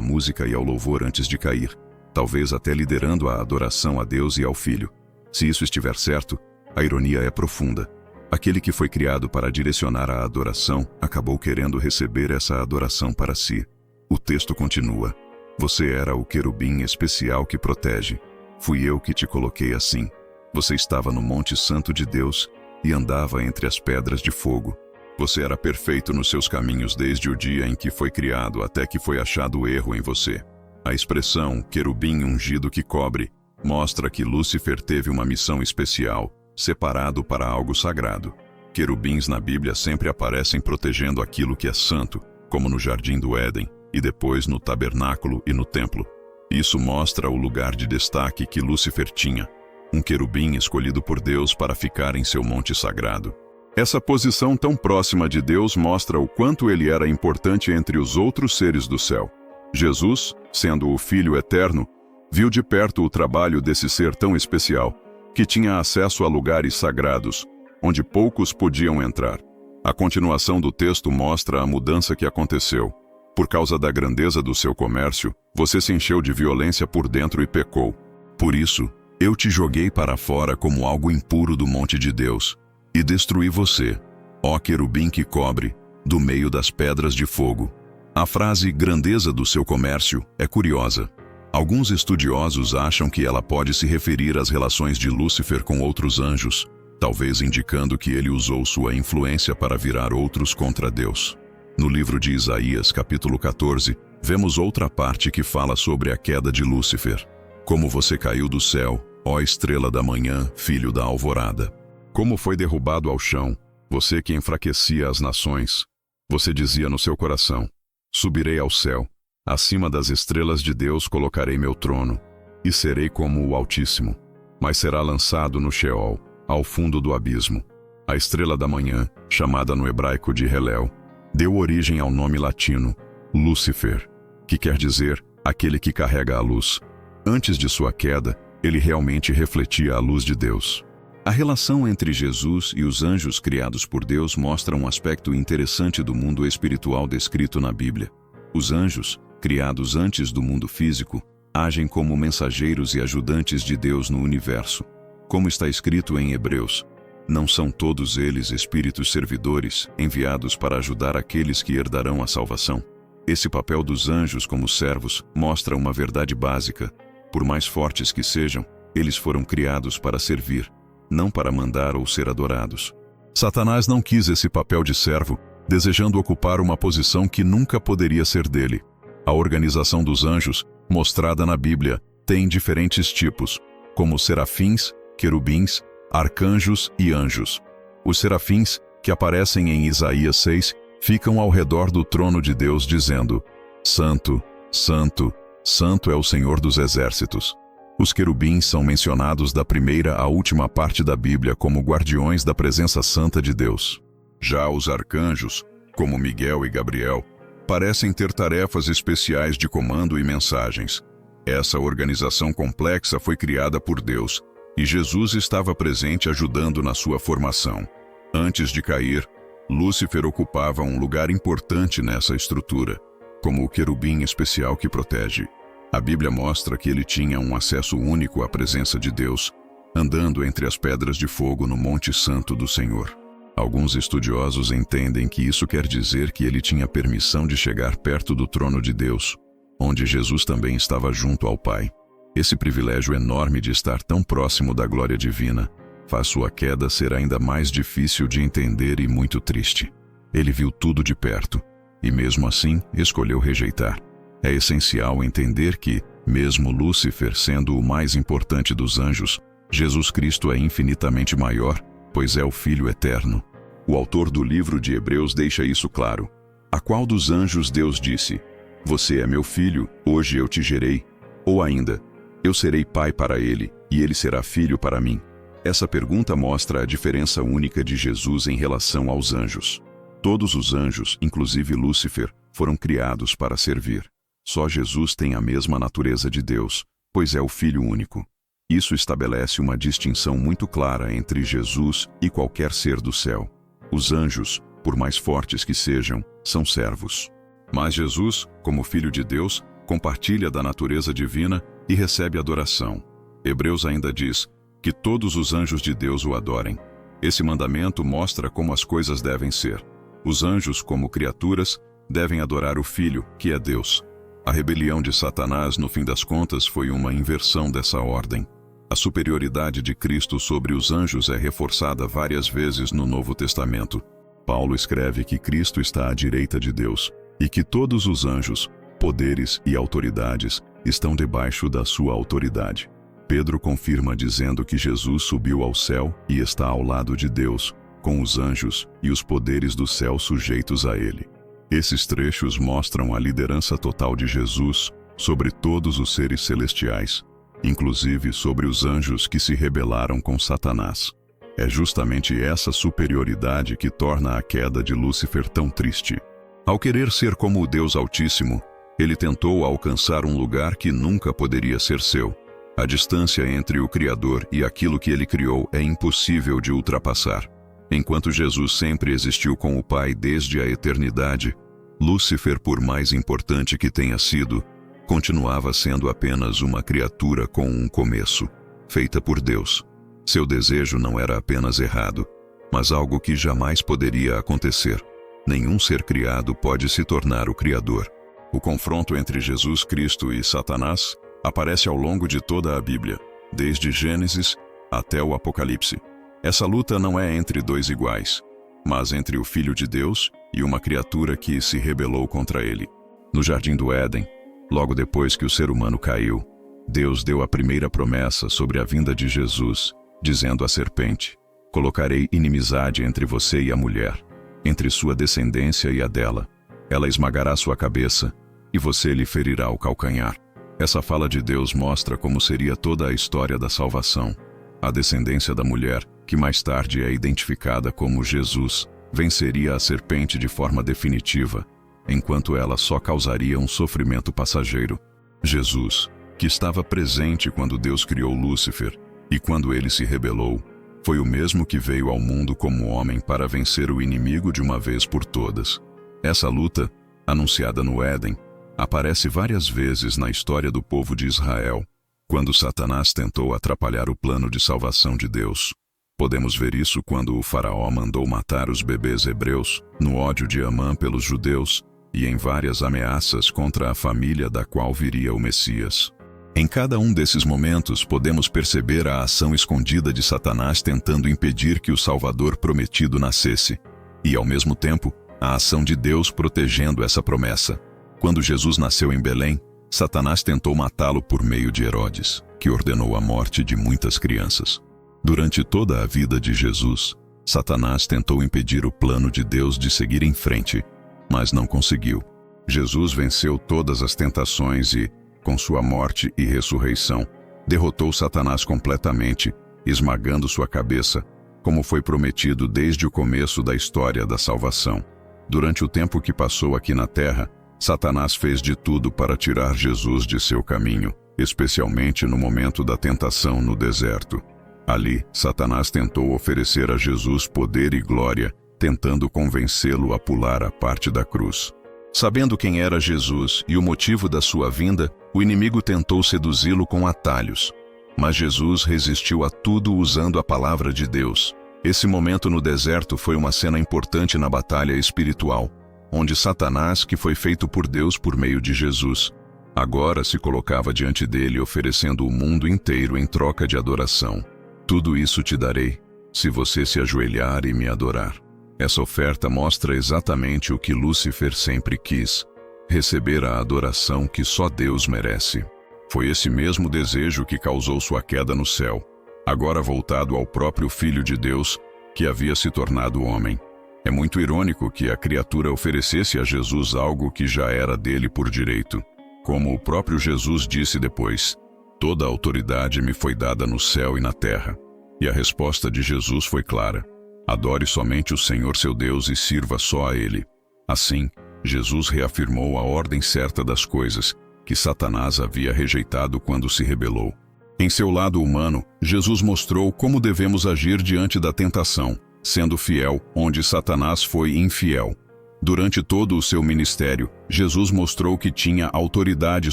música e ao louvor antes de cair, talvez até liderando a adoração a Deus e ao Filho. Se isso estiver certo, a ironia é profunda. Aquele que foi criado para direcionar a adoração acabou querendo receber essa adoração para si. O texto continua: "Você era o querubim especial que protege. Fui eu que te coloquei assim. Você estava no Monte Santo de Deus e andava entre as pedras de fogo. Você era perfeito nos seus caminhos desde o dia em que foi criado até que foi achado erro em você." A expressão querubim ungido que cobre mostra que Lúcifer teve uma missão especial, separado para algo sagrado. Querubins na Bíblia sempre aparecem protegendo aquilo que é santo, como no Jardim do Éden, e depois no tabernáculo e no templo. Isso mostra o lugar de destaque que Lúcifer tinha, um querubim escolhido por Deus para ficar em seu monte sagrado. Essa posição tão próxima de Deus mostra o quanto ele era importante entre os outros seres do céu. Jesus, sendo o Filho eterno, viu de perto o trabalho desse ser tão especial, que tinha acesso a lugares sagrados, onde poucos podiam entrar. A continuação do texto mostra a mudança que aconteceu. Por causa da grandeza do seu comércio, você se encheu de violência por dentro e pecou. Por isso, eu te joguei para fora como algo impuro do monte de Deus, e destruí você, ó querubim que cobre, do meio das pedras de fogo. A frase grandeza do seu comércio é curiosa. Alguns estudiosos acham que ela pode se referir às relações de Lúcifer com outros anjos, talvez indicando que ele usou sua influência para virar outros contra Deus. No livro de Isaías, capítulo 14, vemos outra parte que fala sobre a queda de Lúcifer. Como você caiu do céu, ó estrela da manhã, filho da alvorada. Como foi derrubado ao chão, você que enfraquecia as nações. Você dizia no seu coração: subirei ao céu, acima das estrelas de Deus colocarei meu trono, e serei como o Altíssimo. Mas será lançado no Sheol, ao fundo do abismo. A estrela da manhã, chamada no hebraico de Helel, deu origem ao nome latino, Lúcifer, que quer dizer aquele que carrega a luz. Antes de sua queda, ele realmente refletia a luz de Deus. A relação entre Jesus e os anjos criados por Deus mostra um aspecto interessante do mundo espiritual descrito na Bíblia. Os anjos, criados antes do mundo físico, agem como mensageiros e ajudantes de Deus no universo. Como está escrito em Hebreus, não são todos eles espíritos servidores, enviados para ajudar aqueles que herdarão a salvação? Esse papel dos anjos como servos mostra uma verdade básica. Por mais fortes que sejam, eles foram criados para servir, não para mandar ou ser adorados. Satanás não quis esse papel de servo, desejando ocupar uma posição que nunca poderia ser dele. A organização dos anjos, mostrada na Bíblia, tem diferentes tipos, como serafins, querubins, arcanjos e anjos. Os serafins, que aparecem em Isaías 6, ficam ao redor do trono de Deus dizendo: Santo, Santo, Santo é o Senhor dos exércitos. Os querubins são mencionados da primeira à última parte da Bíblia como guardiões da presença santa de Deus. Já os arcanjos, como Miguel e Gabriel, parecem ter tarefas especiais de comando e mensagens. Essa organização complexa foi criada por Deus, e Jesus estava presente ajudando na sua formação. Antes de cair, Lúcifer ocupava um lugar importante nessa estrutura, como o querubim especial que protege. A Bíblia mostra que ele tinha um acesso único à presença de Deus, andando entre as pedras de fogo no Monte Santo do Senhor. Alguns estudiosos entendem que isso quer dizer que ele tinha permissão de chegar perto do trono de Deus, onde Jesus também estava junto ao Pai. Esse privilégio enorme de estar tão próximo da glória divina faz sua queda ser ainda mais difícil de entender e muito triste. Ele viu tudo de perto, e mesmo assim escolheu rejeitar. É essencial entender que, mesmo Lúcifer sendo o mais importante dos anjos, Jesus Cristo é infinitamente maior, pois é o Filho eterno. O autor do livro de Hebreus deixa isso claro. A qual dos anjos Deus disse: Você é meu filho, hoje eu te gerei? Ou ainda, eu serei pai para ele, e ele será filho para mim? Essa pergunta mostra a diferença única de Jesus em relação aos anjos. Todos os anjos, inclusive Lúcifer, foram criados para servir. Só Jesus tem a mesma natureza de Deus, pois é o Filho único. Isso estabelece uma distinção muito clara entre Jesus e qualquer ser do céu. Os anjos, por mais fortes que sejam, são servos. Mas Jesus, como Filho de Deus, compartilha da natureza divina e recebe adoração. Hebreus ainda diz que todos os anjos de Deus o adorem. Esse mandamento mostra como as coisas devem ser. Os anjos, como criaturas, devem adorar o Filho, que é Deus. A rebelião de Satanás, no fim das contas, foi uma inversão dessa ordem. A superioridade de Cristo sobre os anjos é reforçada várias vezes no Novo Testamento. Paulo escreve que Cristo está à direita de Deus e que todos os anjos, poderes e autoridades estão debaixo da sua autoridade. Pedro confirma dizendo que Jesus subiu ao céu e está ao lado de Deus, com os anjos e os poderes do céu sujeitos a ele. Esses trechos mostram a liderança total de Jesus sobre todos os seres celestiais, inclusive sobre os anjos que se rebelaram com Satanás. É justamente essa superioridade que torna a queda de Lúcifer tão triste. Ao querer ser como o Deus Altíssimo, ele tentou alcançar um lugar que nunca poderia ser seu. A distância entre o Criador e aquilo que ele criou é impossível de ultrapassar. Enquanto Jesus sempre existiu com o Pai desde a eternidade, Lúcifer, por mais importante que tenha sido, continuava sendo apenas uma criatura com um começo, feita por Deus. Seu desejo não era apenas errado, mas algo que jamais poderia acontecer. Nenhum ser criado pode se tornar o Criador. O confronto entre Jesus Cristo e Satanás Aparece ao longo de toda a Bíblia, desde Gênesis até o Apocalipse. Essa luta não é entre dois iguais, mas entre o Filho de Deus e uma criatura que se rebelou contra ele. No Jardim do Éden, logo depois que o ser humano caiu, Deus deu a primeira promessa sobre a vinda de Jesus, dizendo à serpente: colocarei inimizade entre você e a mulher, entre sua descendência e a dela. Ela esmagará sua cabeça, e você lhe ferirá o calcanhar. Essa fala de Deus mostra como seria toda a história da salvação. A descendência da mulher, que mais tarde é identificada como Jesus, venceria a serpente de forma definitiva, enquanto ela só causaria um sofrimento passageiro. Jesus, que estava presente quando Deus criou Lúcifer e quando ele se rebelou, foi o mesmo que veio ao mundo como homem para vencer o inimigo de uma vez por todas. Essa luta, anunciada no Éden, aparece várias vezes na história do povo de Israel, quando Satanás tentou atrapalhar o plano de salvação de Deus. Podemos ver isso quando o faraó mandou matar os bebês hebreus, no ódio de Amã pelos judeus, e em várias ameaças contra a família da qual viria o Messias. Em cada um desses momentos podemos perceber a ação escondida de Satanás tentando impedir que o Salvador prometido nascesse, e ao mesmo tempo, a ação de Deus protegendo essa promessa. Quando Jesus nasceu em Belém, Satanás tentou matá-lo por meio de Herodes, que ordenou a morte de muitas crianças. Durante toda a vida de Jesus, Satanás tentou impedir o plano de Deus de seguir em frente, mas não conseguiu. Jesus venceu todas as tentações e, com sua morte e ressurreição, derrotou Satanás completamente, esmagando sua cabeça, como foi prometido desde o começo da história da salvação. Durante o tempo que passou aqui na terra, Satanás fez de tudo para tirar Jesus de seu caminho, especialmente no momento da tentação no deserto. Ali, Satanás tentou oferecer a Jesus poder e glória, tentando convencê-lo a pular a parte da cruz. Sabendo quem era Jesus e o motivo da sua vinda, o inimigo tentou seduzi-lo com atalhos. Mas Jesus resistiu a tudo usando a palavra de Deus. Esse momento no deserto foi uma cena importante na batalha espiritual, onde Satanás, que foi feito por Deus por meio de Jesus, agora se colocava diante dele oferecendo o mundo inteiro em troca de adoração. Tudo isso te darei, se você se ajoelhar e me adorar. Essa oferta mostra exatamente o que Lúcifer sempre quis: receber a adoração que só Deus merece. Foi esse mesmo desejo que causou sua queda no céu, agora voltado ao próprio Filho de Deus, que havia se tornado homem. É muito irônico que a criatura oferecesse a Jesus algo que já era dele por direito. Como o próprio Jesus disse depois: toda a autoridade me foi dada no céu e na terra. E a resposta de Jesus foi clara: adore somente o Senhor seu Deus e sirva só a Ele. Assim, Jesus reafirmou a ordem certa das coisas, que Satanás havia rejeitado quando se rebelou. Em seu lado humano, Jesus mostrou como devemos agir diante da tentação, sendo fiel onde Satanás foi infiel. Durante todo o seu ministério, Jesus mostrou que tinha autoridade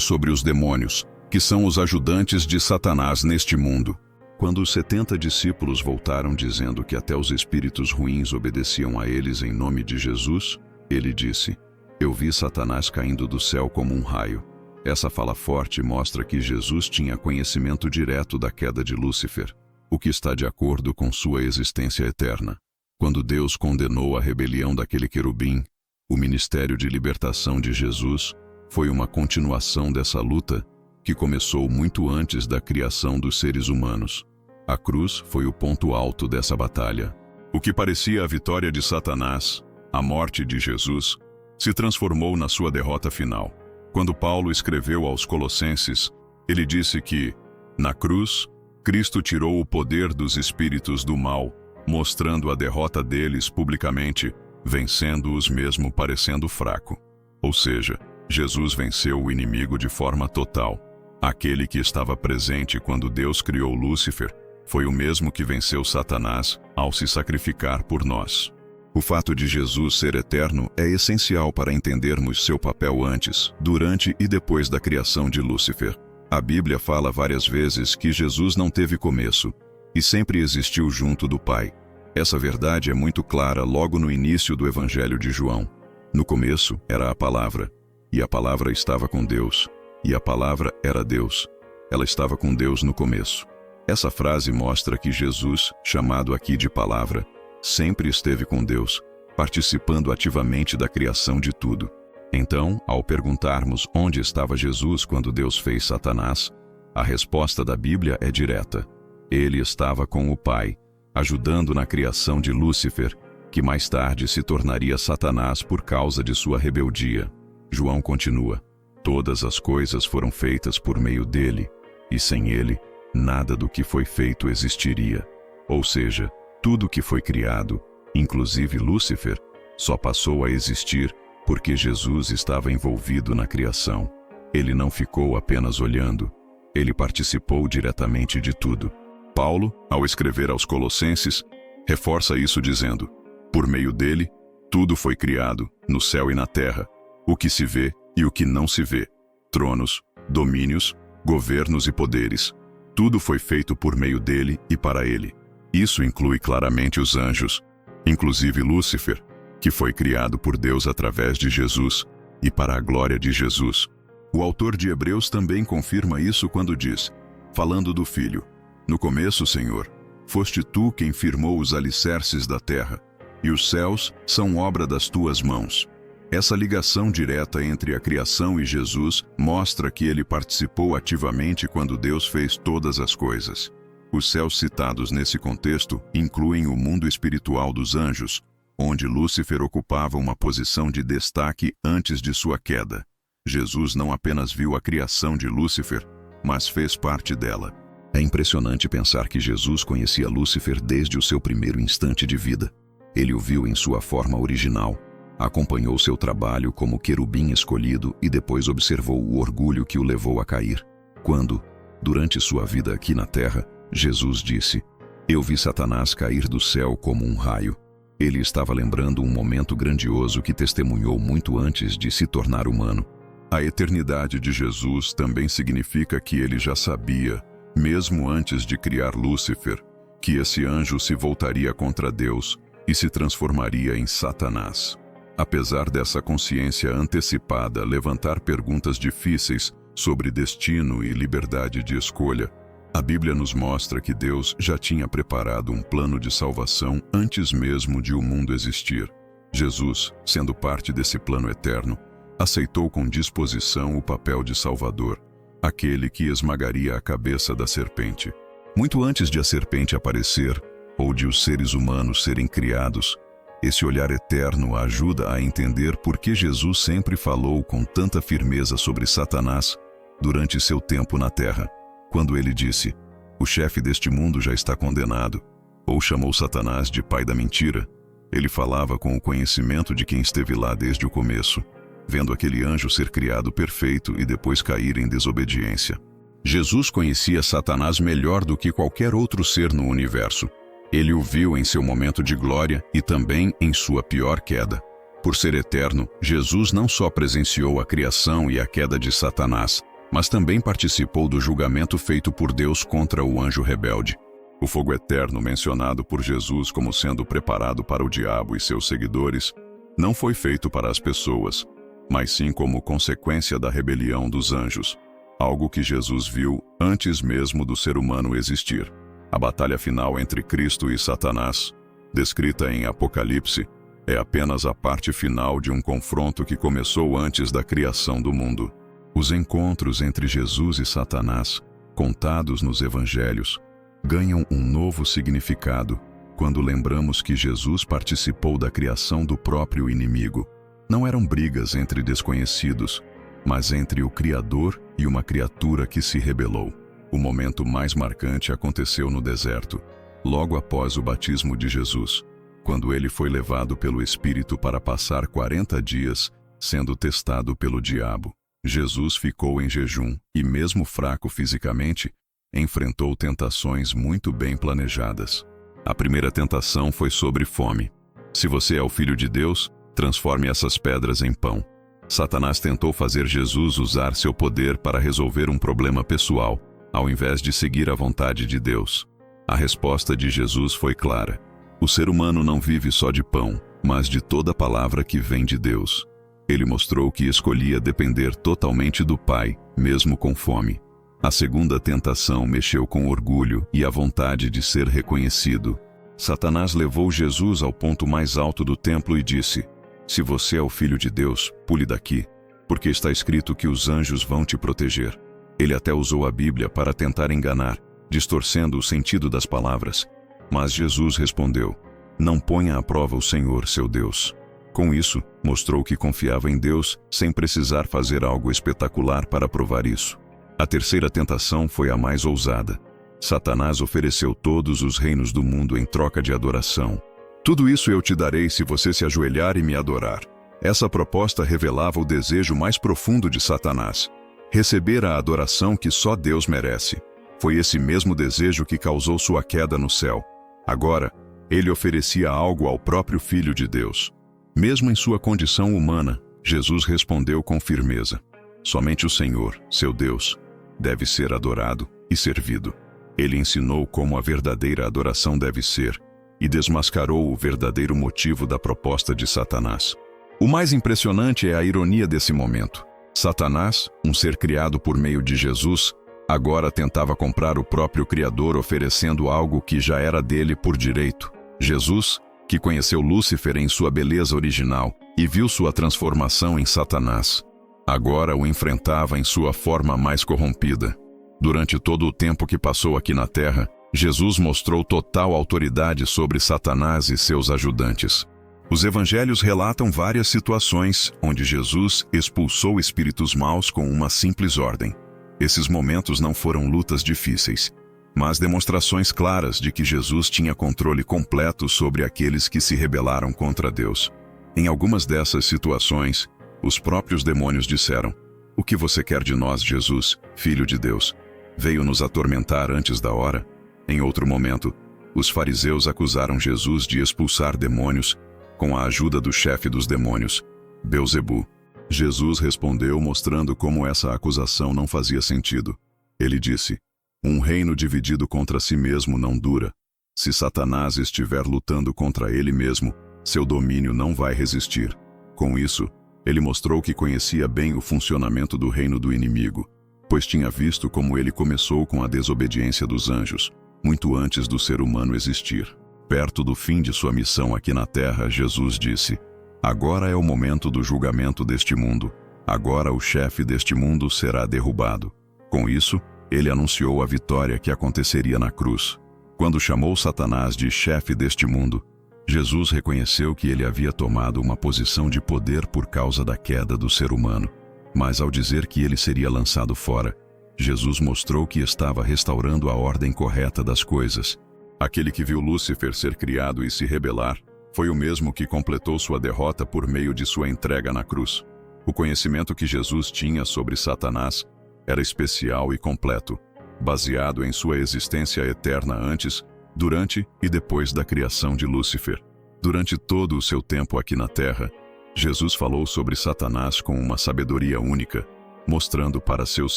sobre os demônios, que são os ajudantes de Satanás neste mundo. Quando os 70 discípulos voltaram dizendo que até os espíritos ruins obedeciam a eles em nome de Jesus, ele disse: eu vi Satanás caindo do céu como um raio. Essa fala forte mostra que Jesus tinha conhecimento direto da queda de Lúcifer, o que está de acordo com sua existência eterna. Quando Deus condenou a rebelião daquele querubim, o ministério de libertação de Jesus foi uma continuação dessa luta que começou muito antes da criação dos seres humanos. A cruz foi o ponto alto dessa batalha. O que parecia a vitória de Satanás, a morte de Jesus, se transformou na sua derrota final. Quando Paulo escreveu aos Colossenses, ele disse que, na cruz, Cristo tirou o poder dos espíritos do mal, mostrando a derrota deles publicamente, vencendo-os mesmo parecendo fraco. Ou seja, Jesus venceu o inimigo de forma total. Aquele que estava presente quando Deus criou Lúcifer foi o mesmo que venceu Satanás ao se sacrificar por nós. O fato de Jesus ser eterno é essencial para entendermos seu papel antes, durante e depois da criação de Lúcifer. A Bíblia fala várias vezes que Jesus não teve começo e sempre existiu junto do Pai. Essa verdade é muito clara logo no início do Evangelho de João. No começo era a Palavra, e a Palavra estava com Deus, e a Palavra era Deus. ela estava com Deus no começo. Essa frase mostra que Jesus, chamado aqui de Palavra, sempre esteve com Deus, participando ativamente da criação de tudo. Então, ao perguntarmos onde estava Jesus quando Deus fez Satanás, a resposta da Bíblia é direta. Ele estava com o Pai, ajudando na criação de Lúcifer, que mais tarde se tornaria Satanás por causa de sua rebeldia. João continua: todas as coisas foram feitas por meio dele, e sem ele, nada do que foi feito existiria. Ou seja, tudo que foi criado, inclusive Lúcifer, só passou a existir porque Jesus estava envolvido na criação. Ele não ficou apenas olhando, ele participou diretamente de tudo. Paulo, ao escrever aos Colossenses, reforça isso dizendo: por meio dele, tudo foi criado, no céu e na terra, o que se vê e o que não se vê, tronos, domínios, governos e poderes. Tudo foi feito por meio dele e para ele. Isso inclui claramente os anjos, inclusive Lúcifer, que foi criado por Deus através de Jesus e para a glória de Jesus. O autor de Hebreus também confirma isso quando diz, falando do Filho: no começo, Senhor, foste tu quem firmou os alicerces da terra, e os céus são obra das tuas mãos. Essa ligação direta entre a criação e Jesus mostra que ele participou ativamente quando Deus fez todas as coisas. Os céus citados nesse contexto incluem o mundo espiritual dos anjos, onde Lúcifer ocupava uma posição de destaque antes de sua queda. Jesus não apenas viu a criação de Lúcifer, mas fez parte dela. É impressionante pensar que Jesus conhecia Lúcifer desde o seu primeiro instante de vida. Ele o viu em sua forma original, acompanhou seu trabalho como querubim escolhido e depois observou o orgulho que o levou a cair. Quando, durante sua vida aqui na terra, Jesus disse: eu vi Satanás cair do céu como um raio. Ele estava lembrando um momento grandioso que testemunhou muito antes de se tornar humano. A eternidade de Jesus também significa que ele já sabia, mesmo antes de criar Lúcifer, que esse anjo se voltaria contra Deus e se transformaria em Satanás. Apesar dessa consciência antecipada levantar perguntas difíceis sobre destino e liberdade de escolha, a Bíblia nos mostra que Deus já tinha preparado um plano de salvação antes mesmo de o mundo existir. Jesus, sendo parte desse plano eterno, aceitou com disposição o papel de Salvador, aquele que esmagaria a cabeça da serpente. Muito antes de a serpente aparecer, ou de os seres humanos serem criados, esse olhar eterno ajuda a entender por que Jesus sempre falou com tanta firmeza sobre Satanás durante seu tempo na terra. Quando ele disse: o chefe deste mundo já está condenado, ou chamou Satanás de pai da mentira, ele falava com o conhecimento de quem esteve lá desde o começo, vendo aquele anjo ser criado perfeito e depois cair em desobediência. Jesus conhecia Satanás melhor do que qualquer outro ser no universo. Ele o viu em seu momento de glória e também em sua pior queda. Por ser eterno, Jesus não só presenciou a criação e a queda de Satanás, mas também participou do julgamento feito por Deus contra o anjo rebelde. O fogo eterno mencionado por Jesus como sendo preparado para o diabo e seus seguidores não foi feito para as pessoas, mas sim como consequência da rebelião dos anjos, algo que Jesus viu antes mesmo do ser humano existir. A batalha final entre Cristo e Satanás, descrita em Apocalipse, é apenas a parte final de um confronto que começou antes da criação do mundo. Os encontros entre Jesus e Satanás, contados nos evangelhos, ganham um novo significado quando lembramos que Jesus participou da criação do próprio inimigo. Não eram brigas entre desconhecidos, mas entre o Criador e uma criatura que se rebelou. O momento mais marcante aconteceu no deserto, logo após o batismo de Jesus, quando ele foi levado pelo Espírito para passar 40 dias sendo testado pelo diabo. Jesus ficou em jejum e, mesmo fraco fisicamente, enfrentou tentações muito bem planejadas. A primeira tentação foi sobre fome. Se você é o Filho de Deus, transforme essas pedras em pão. Satanás tentou fazer Jesus usar seu poder para resolver um problema pessoal, ao invés de seguir a vontade de Deus. A resposta de Jesus foi clara: o ser humano não vive só de pão, mas de toda palavra que vem de Deus. Ele mostrou que escolhia depender totalmente do Pai, mesmo com fome. A segunda tentação mexeu com o orgulho e a vontade de ser reconhecido. Satanás levou Jesus ao ponto mais alto do templo e disse: "Se você é o Filho de Deus, pule daqui, porque está escrito que os anjos vão te proteger." Ele até usou a Bíblia para tentar enganar, distorcendo o sentido das palavras. Mas Jesus respondeu: "Não ponha à prova o Senhor, seu Deus." Com isso, mostrou que confiava em Deus sem precisar fazer algo espetacular para provar isso. A terceira tentação foi a mais ousada. Satanás ofereceu todos os reinos do mundo em troca de adoração. "Tudo isso eu te darei se você se ajoelhar e me adorar." Essa proposta revelava o desejo mais profundo de Satanás: receber a adoração que só Deus merece. Foi esse mesmo desejo que causou sua queda no céu. Agora, ele oferecia algo ao próprio Filho de Deus. Mesmo em sua condição humana, Jesus respondeu com firmeza: "Somente o Senhor, seu Deus, deve ser adorado e servido." Ele ensinou como a verdadeira adoração deve ser e desmascarou o verdadeiro motivo da proposta de Satanás. O mais impressionante é a ironia desse momento. Satanás, um ser criado por meio de Jesus, agora tentava comprar o próprio Criador oferecendo algo que já era dele por direito. Jesus, que conheceu Lúcifer em sua beleza original e viu sua transformação em Satanás, agora o enfrentava em sua forma mais corrompida. Durante todo o tempo que passou aqui na Terra, Jesus mostrou total autoridade sobre Satanás e seus ajudantes. Os evangelhos relatam várias situações onde Jesus expulsou espíritos maus com uma simples ordem. Esses momentos não foram lutas difíceis, mas demonstrações claras de que Jesus tinha controle completo sobre aqueles que se rebelaram contra Deus. Em algumas dessas situações, os próprios demônios disseram: "O que você quer de nós, Jesus, Filho de Deus? Veio nos atormentar antes da hora?" Em outro momento, os fariseus acusaram Jesus de expulsar demônios com a ajuda do chefe dos demônios, Belzebu. Jesus respondeu mostrando como essa acusação não fazia sentido. Ele disse: "Um reino dividido contra si mesmo não dura. Se Satanás estiver lutando contra ele mesmo, seu domínio não vai resistir." Com isso, ele mostrou que conhecia bem o funcionamento do reino do inimigo, pois tinha visto como ele começou com a desobediência dos anjos, muito antes do ser humano existir. Perto do fim de sua missão aqui na Terra, Jesus disse: "Agora é o momento do julgamento deste mundo. Agora o chefe deste mundo será derrubado." Com isso, ele anunciou a vitória que aconteceria na cruz. Quando chamou Satanás de chefe deste mundo, Jesus reconheceu que ele havia tomado uma posição de poder por causa da queda do ser humano. Mas ao dizer que ele seria lançado fora, Jesus mostrou que estava restaurando a ordem correta das coisas. Aquele que viu Lúcifer ser criado e se rebelar, foi o mesmo que completou sua derrota por meio de sua entrega na cruz. O conhecimento que Jesus tinha sobre Satanás era especial e completo, baseado em sua existência eterna antes, durante e depois da criação de Lúcifer. Durante todo o seu tempo aqui na Terra, Jesus falou sobre Satanás com uma sabedoria única, mostrando para seus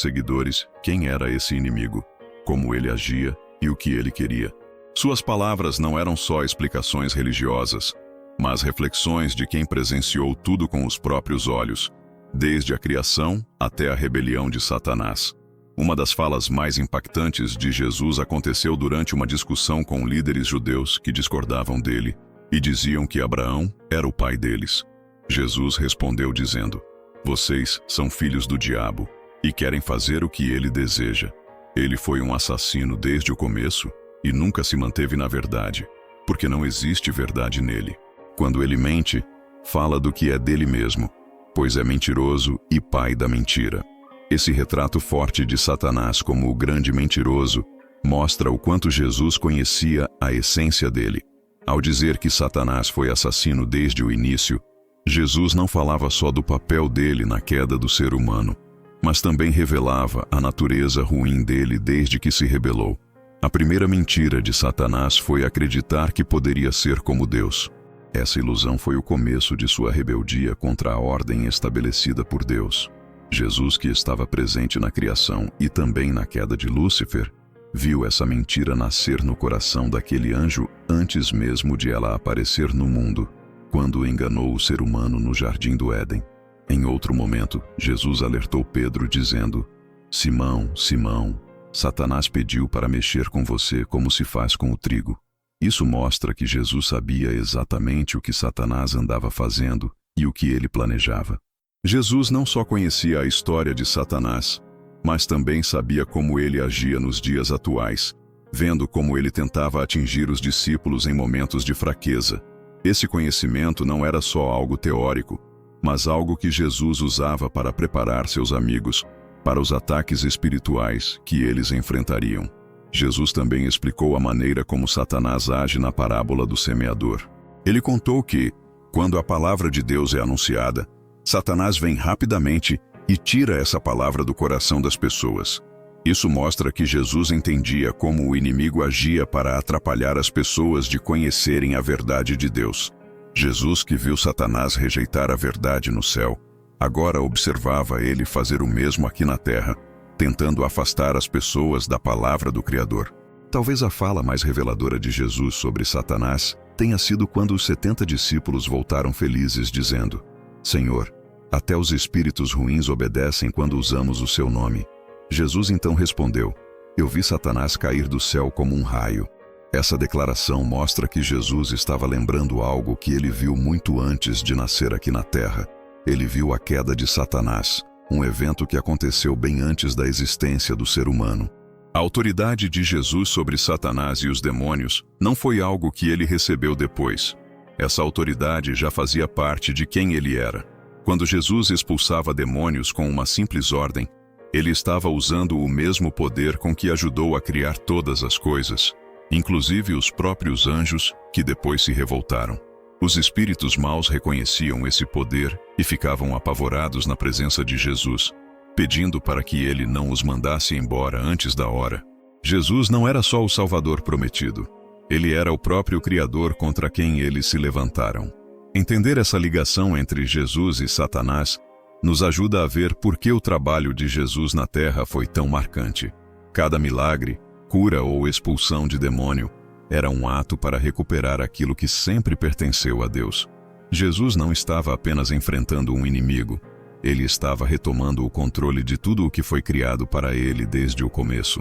seguidores quem era esse inimigo, como ele agia e o que ele queria. Suas palavras não eram só explicações religiosas, mas reflexões de quem presenciou tudo com os próprios olhos, desde a criação até a rebelião de Satanás. Uma das falas mais impactantes de Jesus aconteceu durante uma discussão com líderes judeus que discordavam dele e diziam que Abraão era o pai deles. Jesus respondeu dizendo: "Vocês são filhos do diabo e querem fazer o que ele deseja. Ele foi um assassino desde o começo e nunca se manteve na verdade, porque não existe verdade nele. Quando ele mente, fala do que é dele mesmo, pois é mentiroso e pai da mentira." Esse retrato forte de Satanás como o grande mentiroso mostra o quanto Jesus conhecia a essência dele. Ao dizer que Satanás foi assassino desde o início, Jesus não falava só do papel dele na queda do ser humano, mas também revelava a natureza ruim dele desde que se rebelou. A primeira mentira de Satanás foi acreditar que poderia ser como Deus. Essa ilusão foi o começo de sua rebeldia contra a ordem estabelecida por Deus. Jesus, que estava presente na criação e também na queda de Lúcifer, viu essa mentira nascer no coração daquele anjo antes mesmo de ela aparecer no mundo, quando enganou o ser humano no jardim do Éden. Em outro momento, Jesus alertou Pedro dizendo: Simão, Simão, Satanás pediu para mexer com você como se faz com o trigo. Isso mostra que Jesus sabia exatamente o que Satanás andava fazendo e o que ele planejava. Jesus não só conhecia a história de Satanás, mas também sabia como ele agia nos dias atuais, vendo como ele tentava atingir os discípulos em momentos de fraqueza. Esse conhecimento não era só algo teórico, mas algo que Jesus usava para preparar seus amigos para os ataques espirituais que eles enfrentariam. Jesus também explicou a maneira como Satanás age na parábola do semeador. Ele contou que, quando a palavra de Deus é anunciada, Satanás vem rapidamente e tira essa palavra do coração das pessoas. Isso mostra que Jesus entendia como o inimigo agia para atrapalhar as pessoas de conhecerem a verdade de Deus. Jesus, que viu Satanás rejeitar a verdade no céu, agora observava ele fazer o mesmo aqui na terra, tentando afastar as pessoas da palavra do Criador. Talvez a fala mais reveladora de Jesus sobre Satanás tenha sido quando os 70 discípulos voltaram felizes, dizendo: Senhor, até os espíritos ruins obedecem quando usamos o seu nome. Jesus então respondeu: Eu vi Satanás cair do céu como um raio. Essa declaração mostra que Jesus estava lembrando algo que ele viu muito antes de nascer aqui na terra. Ele viu a queda de Satanás, um evento que aconteceu bem antes da existência do ser humano. A autoridade de Jesus sobre Satanás e os demônios não foi algo que ele recebeu depois. Essa autoridade já fazia parte de quem ele era. Quando Jesus expulsava demônios com uma simples ordem, ele estava usando o mesmo poder com que ajudou a criar todas as coisas, inclusive os próprios anjos, que depois se revoltaram. Os espíritos maus reconheciam esse poder e ficavam apavorados na presença de Jesus, pedindo para que ele não os mandasse embora antes da hora. Jesus não era só o Salvador prometido. Ele era o próprio Criador contra quem eles se levantaram. Entender essa ligação entre Jesus e Satanás nos ajuda a ver por que o trabalho de Jesus na terra foi tão marcante. Cada milagre, cura ou expulsão de demônio era um ato para recuperar aquilo que sempre pertenceu a Deus. Jesus não estava apenas enfrentando um inimigo, ele estava retomando o controle de tudo o que foi criado para ele desde o começo.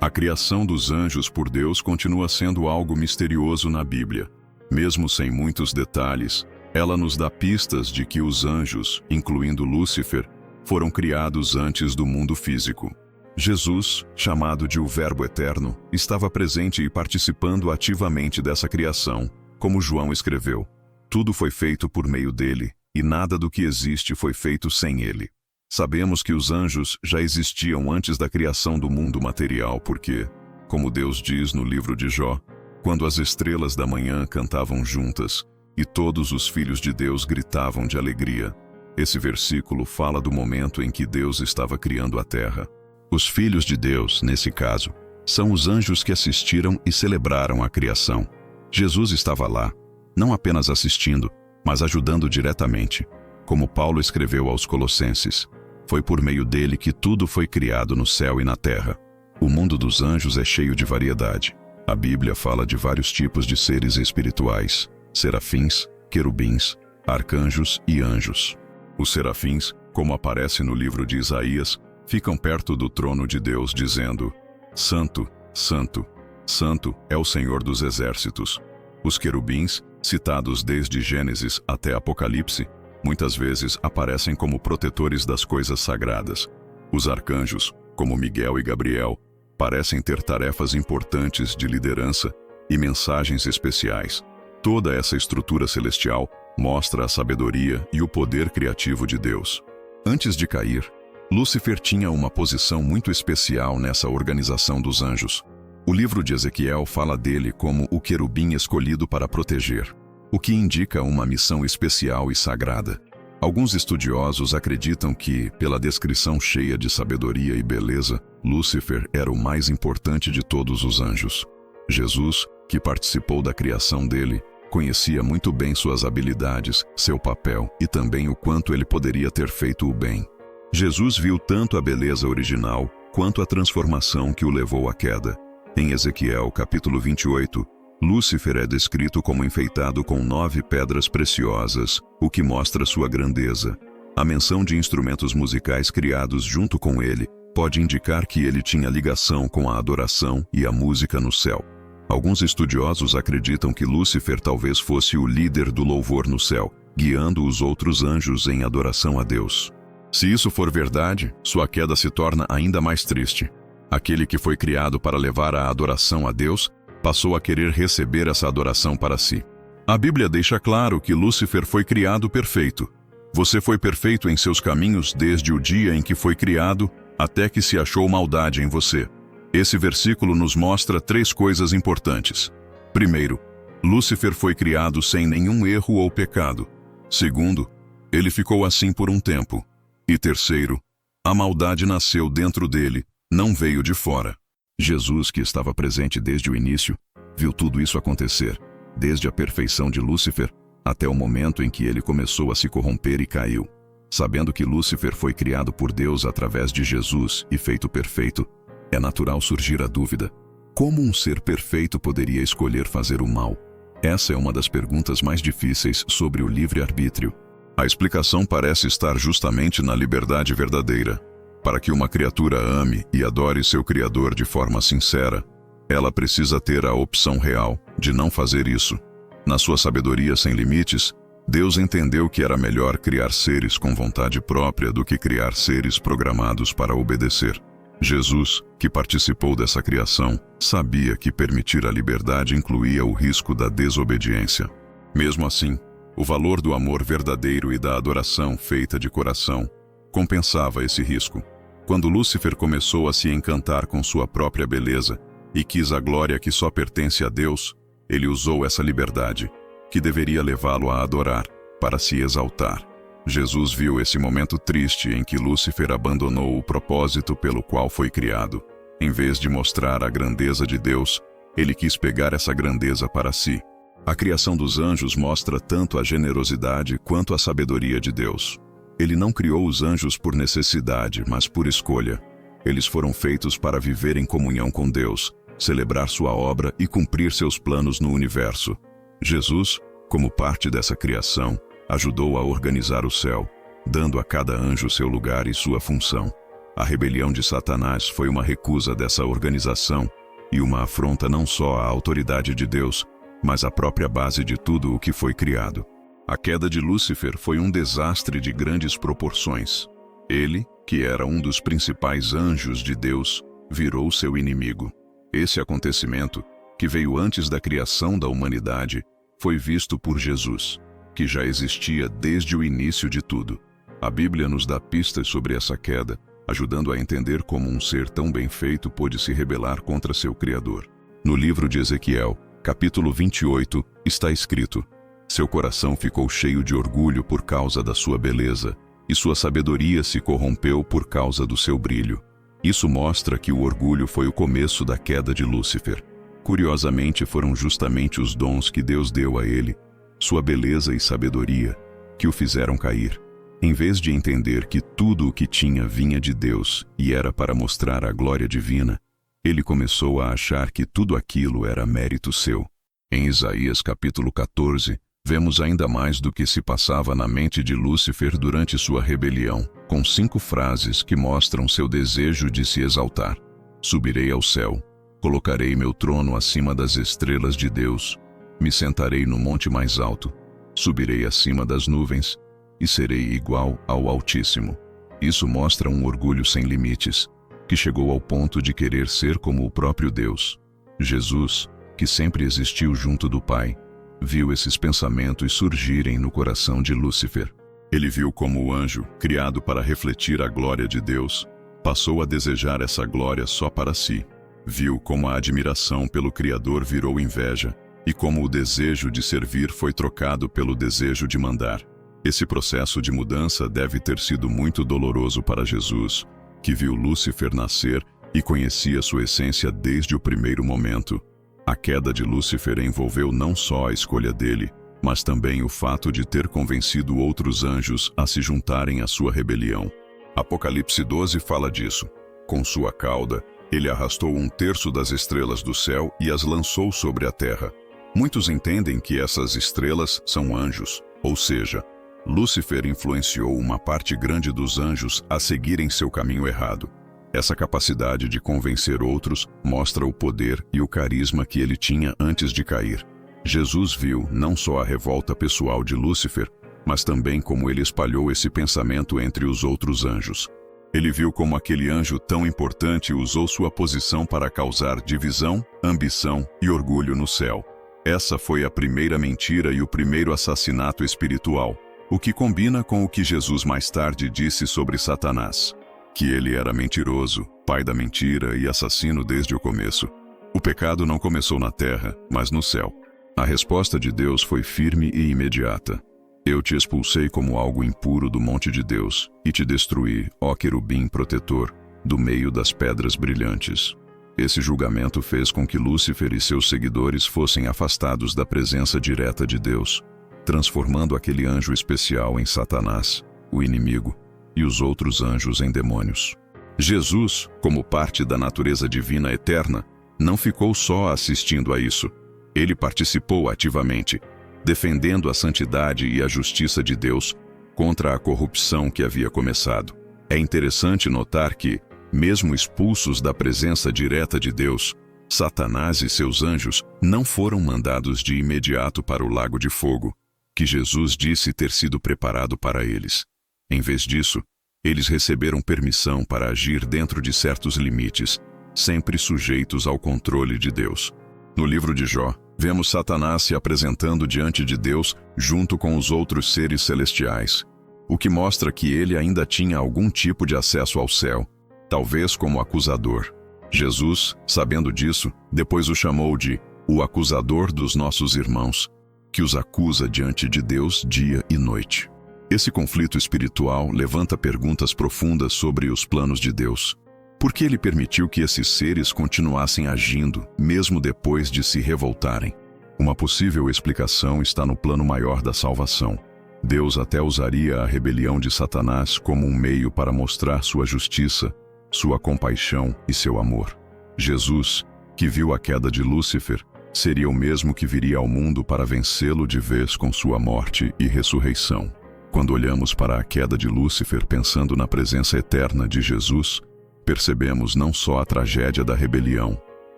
A criação dos anjos por Deus continua sendo algo misterioso na Bíblia. Mesmo sem muitos detalhes, ela nos dá pistas de que os anjos, incluindo Lúcifer, foram criados antes do mundo físico. Jesus, chamado de o Verbo Eterno, estava presente e participando ativamente dessa criação, como João escreveu: Tudo foi feito por meio dele, e nada do que existe foi feito sem ele. Sabemos que os anjos já existiam antes da criação do mundo material porque, como Deus diz no livro de Jó, quando as estrelas da manhã cantavam juntas e todos os filhos de Deus gritavam de alegria. Esse versículo fala do momento em que Deus estava criando a terra. Os filhos de Deus, nesse caso, são os anjos que assistiram e celebraram a criação. Jesus estava lá, não apenas assistindo, mas ajudando diretamente. Como Paulo escreveu aos Colossenses, foi por meio dele que tudo foi criado no céu e na terra. O mundo dos anjos é cheio de variedade. A Bíblia fala de vários tipos de seres espirituais: serafins, querubins, arcanjos e anjos. Os serafins, como aparece no livro de Isaías, ficam perto do trono de Deus dizendo: Santo, Santo, Santo é o Senhor dos exércitos. Os querubins, citados desde Gênesis até Apocalipse, muitas vezes aparecem como protetores das coisas sagradas. Os arcanjos, como Miguel e Gabriel, parecem ter tarefas importantes de liderança e mensagens especiais. Toda essa estrutura celestial mostra a sabedoria e o poder criativo de Deus. Antes de cair, Lúcifer tinha uma posição muito especial nessa organização dos anjos. O livro de Ezequiel fala dele como o querubim escolhido para proteger, o que indica uma missão especial e sagrada. Alguns estudiosos acreditam que, pela descrição cheia de sabedoria e beleza, Lúcifer era o mais importante de todos os anjos. Jesus, que participou da criação dele, conhecia muito bem suas habilidades, seu papel e também o quanto ele poderia ter feito o bem. Jesus viu tanto a beleza original quanto a transformação que o levou à queda. Em Ezequiel capítulo 28, Lúcifer é descrito como enfeitado com 9 pedras preciosas, o que mostra sua grandeza. A menção de instrumentos musicais criados junto com ele pode indicar que ele tinha ligação com a adoração e a música no céu. Alguns estudiosos acreditam que Lúcifer talvez fosse o líder do louvor no céu, guiando os outros anjos em adoração a Deus. Se isso for verdade, sua queda se torna ainda mais triste. Aquele que foi criado para levar a adoração a Deus, passou a querer receber essa adoração para si. A Bíblia deixa claro que Lúcifer foi criado perfeito. Você foi perfeito em seus caminhos desde o dia em que foi criado até que se achou maldade em você. Esse versículo nos mostra 3 coisas importantes. Primeiro, Lúcifer foi criado sem nenhum erro ou pecado. Segundo, ele ficou assim por um tempo. E terceiro, a maldade nasceu dentro dele, não veio de fora. Jesus, que estava presente desde o início, viu tudo isso acontecer, desde a perfeição de Lúcifer até o momento em que ele começou a se corromper e caiu. Sabendo que Lúcifer foi criado por Deus através de Jesus e feito perfeito, é natural surgir a dúvida: como um ser perfeito poderia escolher fazer o mal? Essa é uma das perguntas mais difíceis sobre o livre-arbítrio. A explicação parece estar justamente na liberdade verdadeira. Para que uma criatura ame e adore seu Criador de forma sincera, ela precisa ter a opção real de não fazer isso. Na sua sabedoria sem limites, Deus entendeu que era melhor criar seres com vontade própria do que criar seres programados para obedecer. Jesus, que participou dessa criação, sabia que permitir a liberdade incluía o risco da desobediência. Mesmo assim, o valor do amor verdadeiro e da adoração feita de coração compensava esse risco. Quando Lúcifer começou a se encantar com sua própria beleza e quis a glória que só pertence a Deus, ele usou essa liberdade, que deveria levá-lo a adorar, para se exaltar. Jesus viu esse momento triste em que Lúcifer abandonou o propósito pelo qual foi criado. Em vez de mostrar a grandeza de Deus, ele quis pegar essa grandeza para si. A criação dos anjos mostra tanto a generosidade quanto a sabedoria de Deus. Ele não criou os anjos por necessidade, mas por escolha. Eles foram feitos para viver em comunhão com Deus, celebrar sua obra e cumprir seus planos no universo. Jesus, como parte dessa criação, ajudou a organizar o céu, dando a cada anjo seu lugar e sua função. A rebelião de Satanás foi uma recusa dessa organização e uma afronta não só à autoridade de Deus, mas à própria base de tudo o que foi criado. A queda de Lúcifer foi um desastre de grandes proporções. Ele, que era um dos principais anjos de Deus, virou seu inimigo. Esse acontecimento, que veio antes da criação da humanidade, foi visto por Jesus, que já existia desde o início de tudo. A Bíblia nos dá pistas sobre essa queda, ajudando a entender como um ser tão bem feito pôde se rebelar contra seu Criador. No livro de Ezequiel, capítulo 28, está escrito: seu coração ficou cheio de orgulho por causa da sua beleza, e sua sabedoria se corrompeu por causa do seu brilho. Isso mostra que o orgulho foi o começo da queda de Lúcifer. Curiosamente, foram justamente os dons que Deus deu a ele, sua beleza e sabedoria, que o fizeram cair. Em vez de entender que tudo o que tinha vinha de Deus e era para mostrar a glória divina, ele começou a achar que tudo aquilo era mérito seu. Em Isaías capítulo 14, vemos ainda mais do que se passava na mente de Lúcifer durante sua rebelião, com 5 frases que mostram seu desejo de se exaltar. Subirei ao céu, colocarei meu trono acima das estrelas de Deus, me sentarei no monte mais alto, subirei acima das nuvens e serei igual ao Altíssimo. Isso mostra um orgulho sem limites, que chegou ao ponto de querer ser como o próprio Deus. Jesus, que sempre existiu junto do Pai, viu esses pensamentos surgirem no coração de Lúcifer. Ele viu como o anjo, criado para refletir a glória de Deus, passou a desejar essa glória só para si. Viu como a admiração pelo Criador virou inveja, e como o desejo de servir foi trocado pelo desejo de mandar. Esse processo de mudança deve ter sido muito doloroso para Jesus, que viu Lúcifer nascer e conhecia sua essência desde o primeiro momento. A queda de Lúcifer envolveu não só a escolha dele, mas também o fato de ter convencido outros anjos a se juntarem à sua rebelião. Apocalipse 12 fala disso. Com sua cauda, ele arrastou 1/3 das estrelas do céu e as lançou sobre a terra. Muitos entendem que essas estrelas são anjos, ou seja, Lúcifer influenciou uma parte grande dos anjos a seguirem seu caminho errado. Essa capacidade de convencer outros mostra o poder e o carisma que ele tinha antes de cair. Jesus viu não só a revolta pessoal de Lúcifer, mas também como ele espalhou esse pensamento entre os outros anjos. Ele viu como aquele anjo tão importante usou sua posição para causar divisão, ambição e orgulho no céu. Essa foi a primeira mentira e o primeiro assassinato espiritual, o que combina com o que Jesus mais tarde disse sobre Satanás, que ele era mentiroso, pai da mentira e assassino desde o começo. O pecado não começou na terra, mas no céu. A resposta de Deus foi firme e imediata. Eu te expulsei como algo impuro do monte de Deus e te destruí, ó querubim protetor, do meio das pedras brilhantes. Esse julgamento fez com que Lúcifer e seus seguidores fossem afastados da presença direta de Deus, transformando aquele anjo especial em Satanás, o inimigo, e os outros anjos em demônios. Jesus, como parte da natureza divina eterna, não ficou só assistindo a isso. Ele participou ativamente, defendendo a santidade e a justiça de Deus contra a corrupção que havia começado. É interessante notar que, mesmo expulsos da presença direta de Deus, Satanás e seus anjos não foram mandados de imediato para o lago de fogo, que Jesus disse ter sido preparado para eles. Em vez disso, eles receberam permissão para agir dentro de certos limites, sempre sujeitos ao controle de Deus. No livro de Jó, vemos Satanás se apresentando diante de Deus junto com os outros seres celestiais, o que mostra que ele ainda tinha algum tipo de acesso ao céu, talvez como acusador. Jesus, sabendo disso, depois o chamou de o acusador dos nossos irmãos, que os acusa diante de Deus dia e noite. Esse conflito espiritual levanta perguntas profundas sobre os planos de Deus. Por que ele permitiu que esses seres continuassem agindo, mesmo depois de se revoltarem? Uma possível explicação está no plano maior da salvação. Deus até usaria a rebelião de Satanás como um meio para mostrar sua justiça, sua compaixão e seu amor. Jesus, que viu a queda de Lúcifer, seria o mesmo que viria ao mundo para vencê-lo de vez com sua morte e ressurreição. Quando olhamos para a queda de Lúcifer pensando na presença eterna de Jesus, percebemos não só a tragédia da rebelião,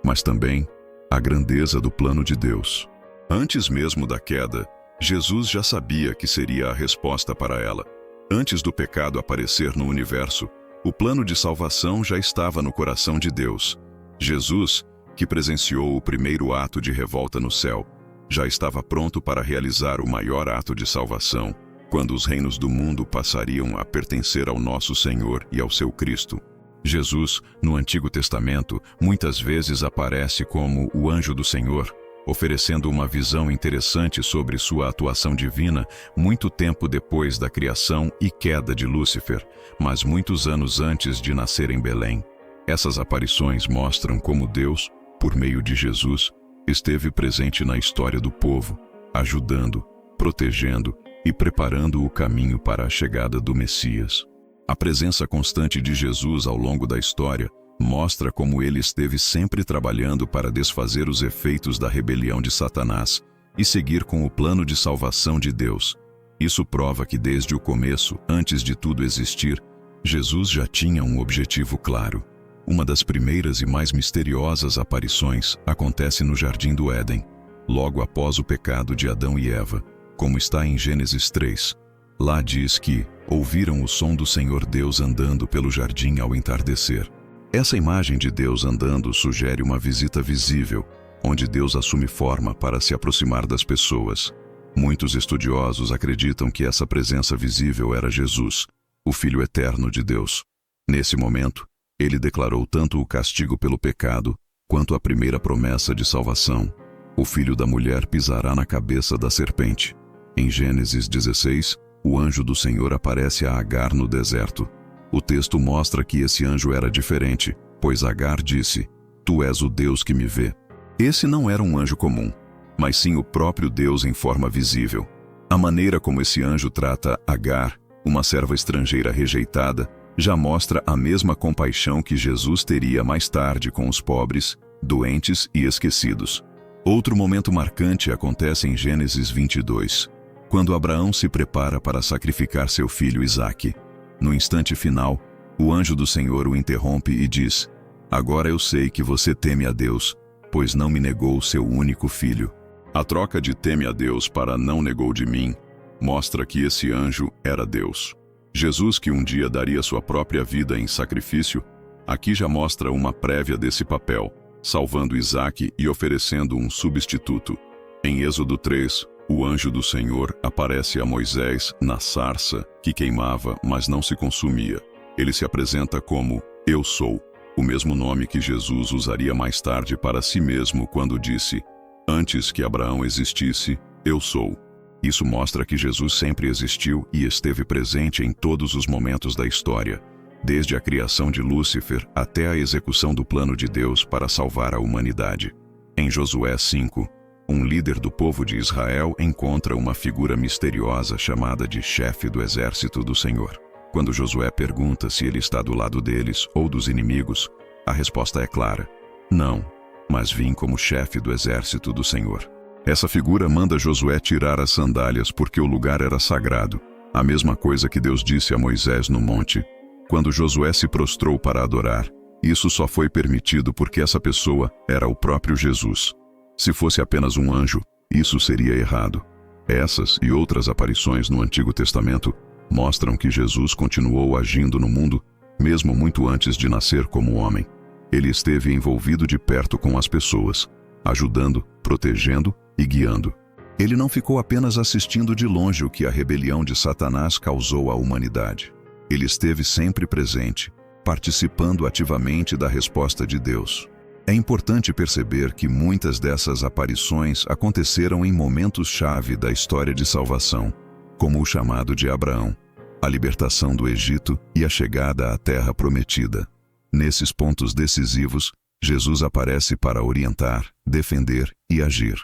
mas também a grandeza do plano de Deus. Antes mesmo da queda, Jesus já sabia que seria a resposta para ela. Antes do pecado aparecer no universo, o plano de salvação já estava no coração de Deus. Jesus, que presenciou o primeiro ato de revolta no céu, já estava pronto para realizar o maior ato de salvação, quando os reinos do mundo passariam a pertencer ao nosso Senhor e ao seu Cristo. Jesus, no Antigo Testamento, muitas vezes aparece como o anjo do Senhor, oferecendo uma visão interessante sobre sua atuação divina muito tempo depois da criação e queda de Lúcifer, mas muitos anos antes de nascer em Belém. Essas aparições mostram como Deus, por meio de Jesus, esteve presente na história do povo, ajudando, protegendo e preparando o caminho para a chegada do Messias. A presença constante de Jesus ao longo da história mostra como ele esteve sempre trabalhando para desfazer os efeitos da rebelião de Satanás e seguir com o plano de salvação de Deus. Isso prova que desde o começo, antes de tudo existir, Jesus já tinha um objetivo claro. Uma das primeiras e mais misteriosas aparições acontece no Jardim do Éden, logo após o pecado de Adão e Eva, como está em Gênesis 3. Lá diz que ouviram o som do Senhor Deus andando pelo jardim ao entardecer. Essa imagem de Deus andando sugere uma visita visível, onde Deus assume forma para se aproximar das pessoas. Muitos estudiosos acreditam que essa presença visível era Jesus, o Filho eterno de Deus. Nesse momento, ele declarou tanto o castigo pelo pecado, quanto a primeira promessa de salvação. O filho da mulher pisará na cabeça da serpente. Em Gênesis 16, o anjo do Senhor aparece a Agar no deserto. O texto mostra que esse anjo era diferente, pois Agar disse: "Tu és o Deus que me vê." Esse não era um anjo comum, mas sim o próprio Deus em forma visível. A maneira como esse anjo trata Agar, uma serva estrangeira rejeitada, já mostra a mesma compaixão que Jesus teria mais tarde com os pobres, doentes e esquecidos. Outro momento marcante acontece em Gênesis 22, quando Abraão se prepara para sacrificar seu filho Isaque. No instante final, O anjo do Senhor o interrompe e diz: Agora eu sei que você teme a Deus, pois não me negou o seu único filho. A troca de teme a Deus para não negou de mim mostra que esse anjo era Deus. Jesus, que um dia daria sua própria vida em sacrifício, aqui já mostra uma prévia desse papel, salvando Isaque e oferecendo um substituto. Em Êxodo 3, o anjo do Senhor aparece a Moisés na sarça que queimava, mas não se consumia. Ele se apresenta como Eu Sou, o mesmo nome que Jesus usaria mais tarde para si mesmo quando disse: Antes que Abraão existisse, eu sou. Isso mostra que Jesus sempre existiu e esteve presente em todos os momentos da história, desde a criação de Lúcifer até a execução do plano de Deus para salvar a humanidade. Em Josué 5, um líder do povo de Israel encontra uma figura misteriosa chamada de chefe do exército do Senhor. Quando Josué pergunta se ele está do lado deles ou dos inimigos, a resposta é clara: não, mas vim como chefe do exército do Senhor. Essa figura manda Josué tirar as sandálias porque o lugar era sagrado, a mesma coisa que Deus disse a Moisés no monte. Quando Josué se prostrou para adorar, isso só foi permitido porque essa pessoa era o próprio Jesus. Se fosse apenas um anjo, isso seria errado. Essas e outras aparições no Antigo Testamento mostram que Jesus continuou agindo no mundo, mesmo muito antes de nascer como homem. Ele esteve envolvido de perto com as pessoas, ajudando, protegendo e guiando. Ele não ficou apenas assistindo de longe o que a rebelião de Satanás causou à humanidade. Ele esteve sempre presente, participando ativamente da resposta de Deus. É importante perceber que muitas dessas aparições aconteceram em momentos-chave da história de salvação, como o chamado de Abraão, a libertação do Egito e a chegada à Terra Prometida. Nesses pontos decisivos, Jesus aparece para orientar, defender e agir.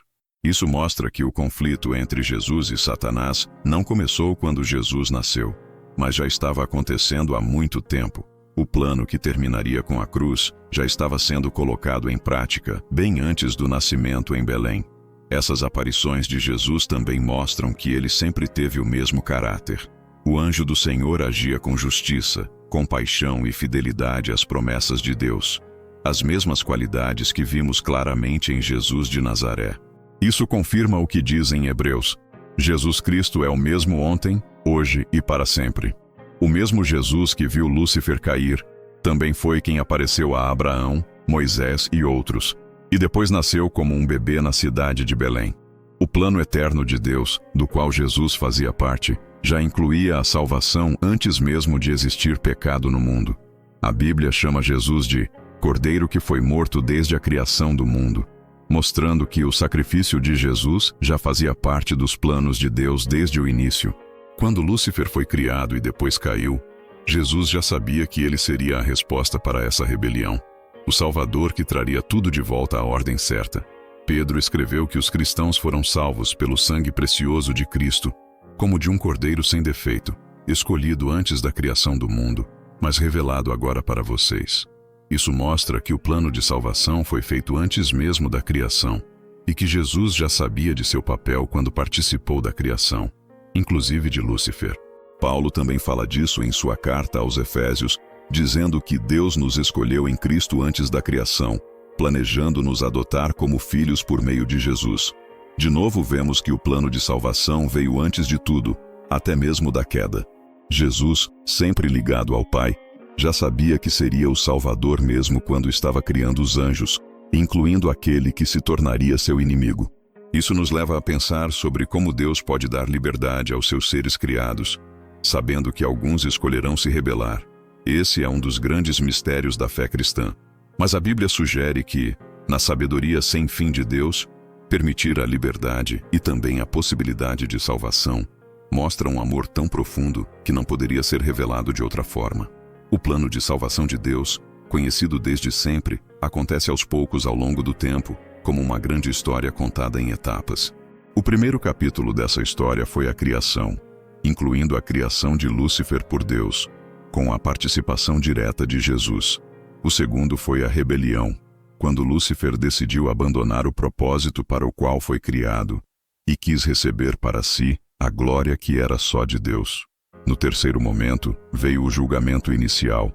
Isso mostra que o conflito entre Jesus e Satanás não começou quando Jesus nasceu, mas já estava acontecendo há muito tempo. O plano que terminaria com a cruz já estava sendo colocado em prática bem antes do nascimento em Belém. Essas aparições de Jesus também mostram que ele sempre teve o mesmo caráter. O anjo do Senhor agia com justiça, compaixão e fidelidade às promessas de Deus, as mesmas qualidades que vimos claramente em Jesus de Nazaré. Isso confirma o que diz em Hebreus: Jesus Cristo é o mesmo ontem, hoje e para sempre. O mesmo Jesus que viu Lúcifer cair, também foi quem apareceu a Abraão, Moisés e outros, e depois nasceu como um bebê na cidade de Belém. O plano eterno de Deus, do qual Jesus fazia parte, já incluía a salvação antes mesmo de existir pecado no mundo. A Bíblia chama Jesus de Cordeiro que foi morto desde a criação do mundo, mostrando que o sacrifício de Jesus já fazia parte dos planos de Deus desde o início. Quando Lúcifer foi criado e depois caiu, Jesus já sabia que ele seria a resposta para essa rebelião, o Salvador que traria tudo de volta à ordem certa. Pedro escreveu que os cristãos foram salvos pelo sangue precioso de Cristo, como de um cordeiro sem defeito, escolhido antes da criação do mundo, mas revelado agora para vocês. Isso mostra que o plano de salvação foi feito antes mesmo da criação, e que Jesus já sabia de seu papel quando participou da criação, inclusive de Lúcifer. Paulo também fala disso em sua carta aos Efésios, dizendo que Deus nos escolheu em Cristo antes da criação, planejando nos adotar como filhos por meio de Jesus. De novo vemos que o plano de salvação veio antes de tudo, até mesmo da queda. Jesus, sempre ligado ao Pai, já sabia que seria o Salvador mesmo quando estava criando os anjos, incluindo aquele que se tornaria seu inimigo. Isso nos leva a pensar sobre como Deus pode dar liberdade aos seus seres criados, sabendo que alguns escolherão se rebelar. Esse é um dos grandes mistérios da fé cristã. Mas a Bíblia sugere que, na sabedoria sem fim de Deus, permitir a liberdade e também a possibilidade de salvação mostra um amor tão profundo que não poderia ser revelado de outra forma. O plano de salvação de Deus, conhecido desde sempre, acontece aos poucos ao longo do tempo, como uma grande história contada em etapas. O primeiro capítulo dessa história foi a criação, incluindo a criação de Lúcifer por Deus, com a participação direta de Jesus. O segundo foi a rebelião, quando Lúcifer decidiu abandonar o propósito para o qual foi criado e quis receber para si a glória que era só de Deus. No terceiro momento, veio o julgamento inicial,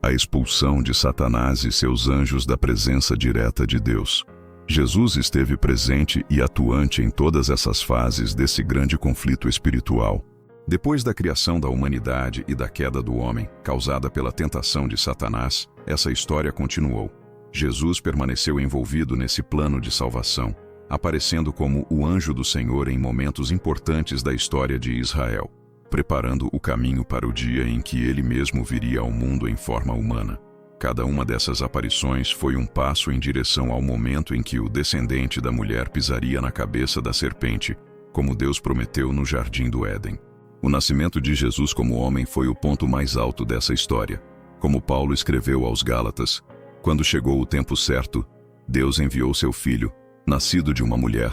a expulsão de Satanás e seus anjos da presença direta de Deus. Jesus esteve presente e atuante em todas essas fases desse grande conflito espiritual. Depois da criação da humanidade e da queda do homem, causada pela tentação de Satanás, essa história continuou. Jesus permaneceu envolvido nesse plano de salvação, aparecendo como o anjo do Senhor em momentos importantes da história de Israel, preparando o caminho para o dia em que ele mesmo viria ao mundo em forma humana. Cada uma dessas aparições foi um passo em direção ao momento em que o descendente da mulher pisaria na cabeça da serpente, como Deus prometeu no Jardim do Éden. O nascimento de Jesus como homem foi o ponto mais alto dessa história. Como Paulo escreveu aos Gálatas, quando chegou o tempo certo, Deus enviou seu filho, nascido de uma mulher,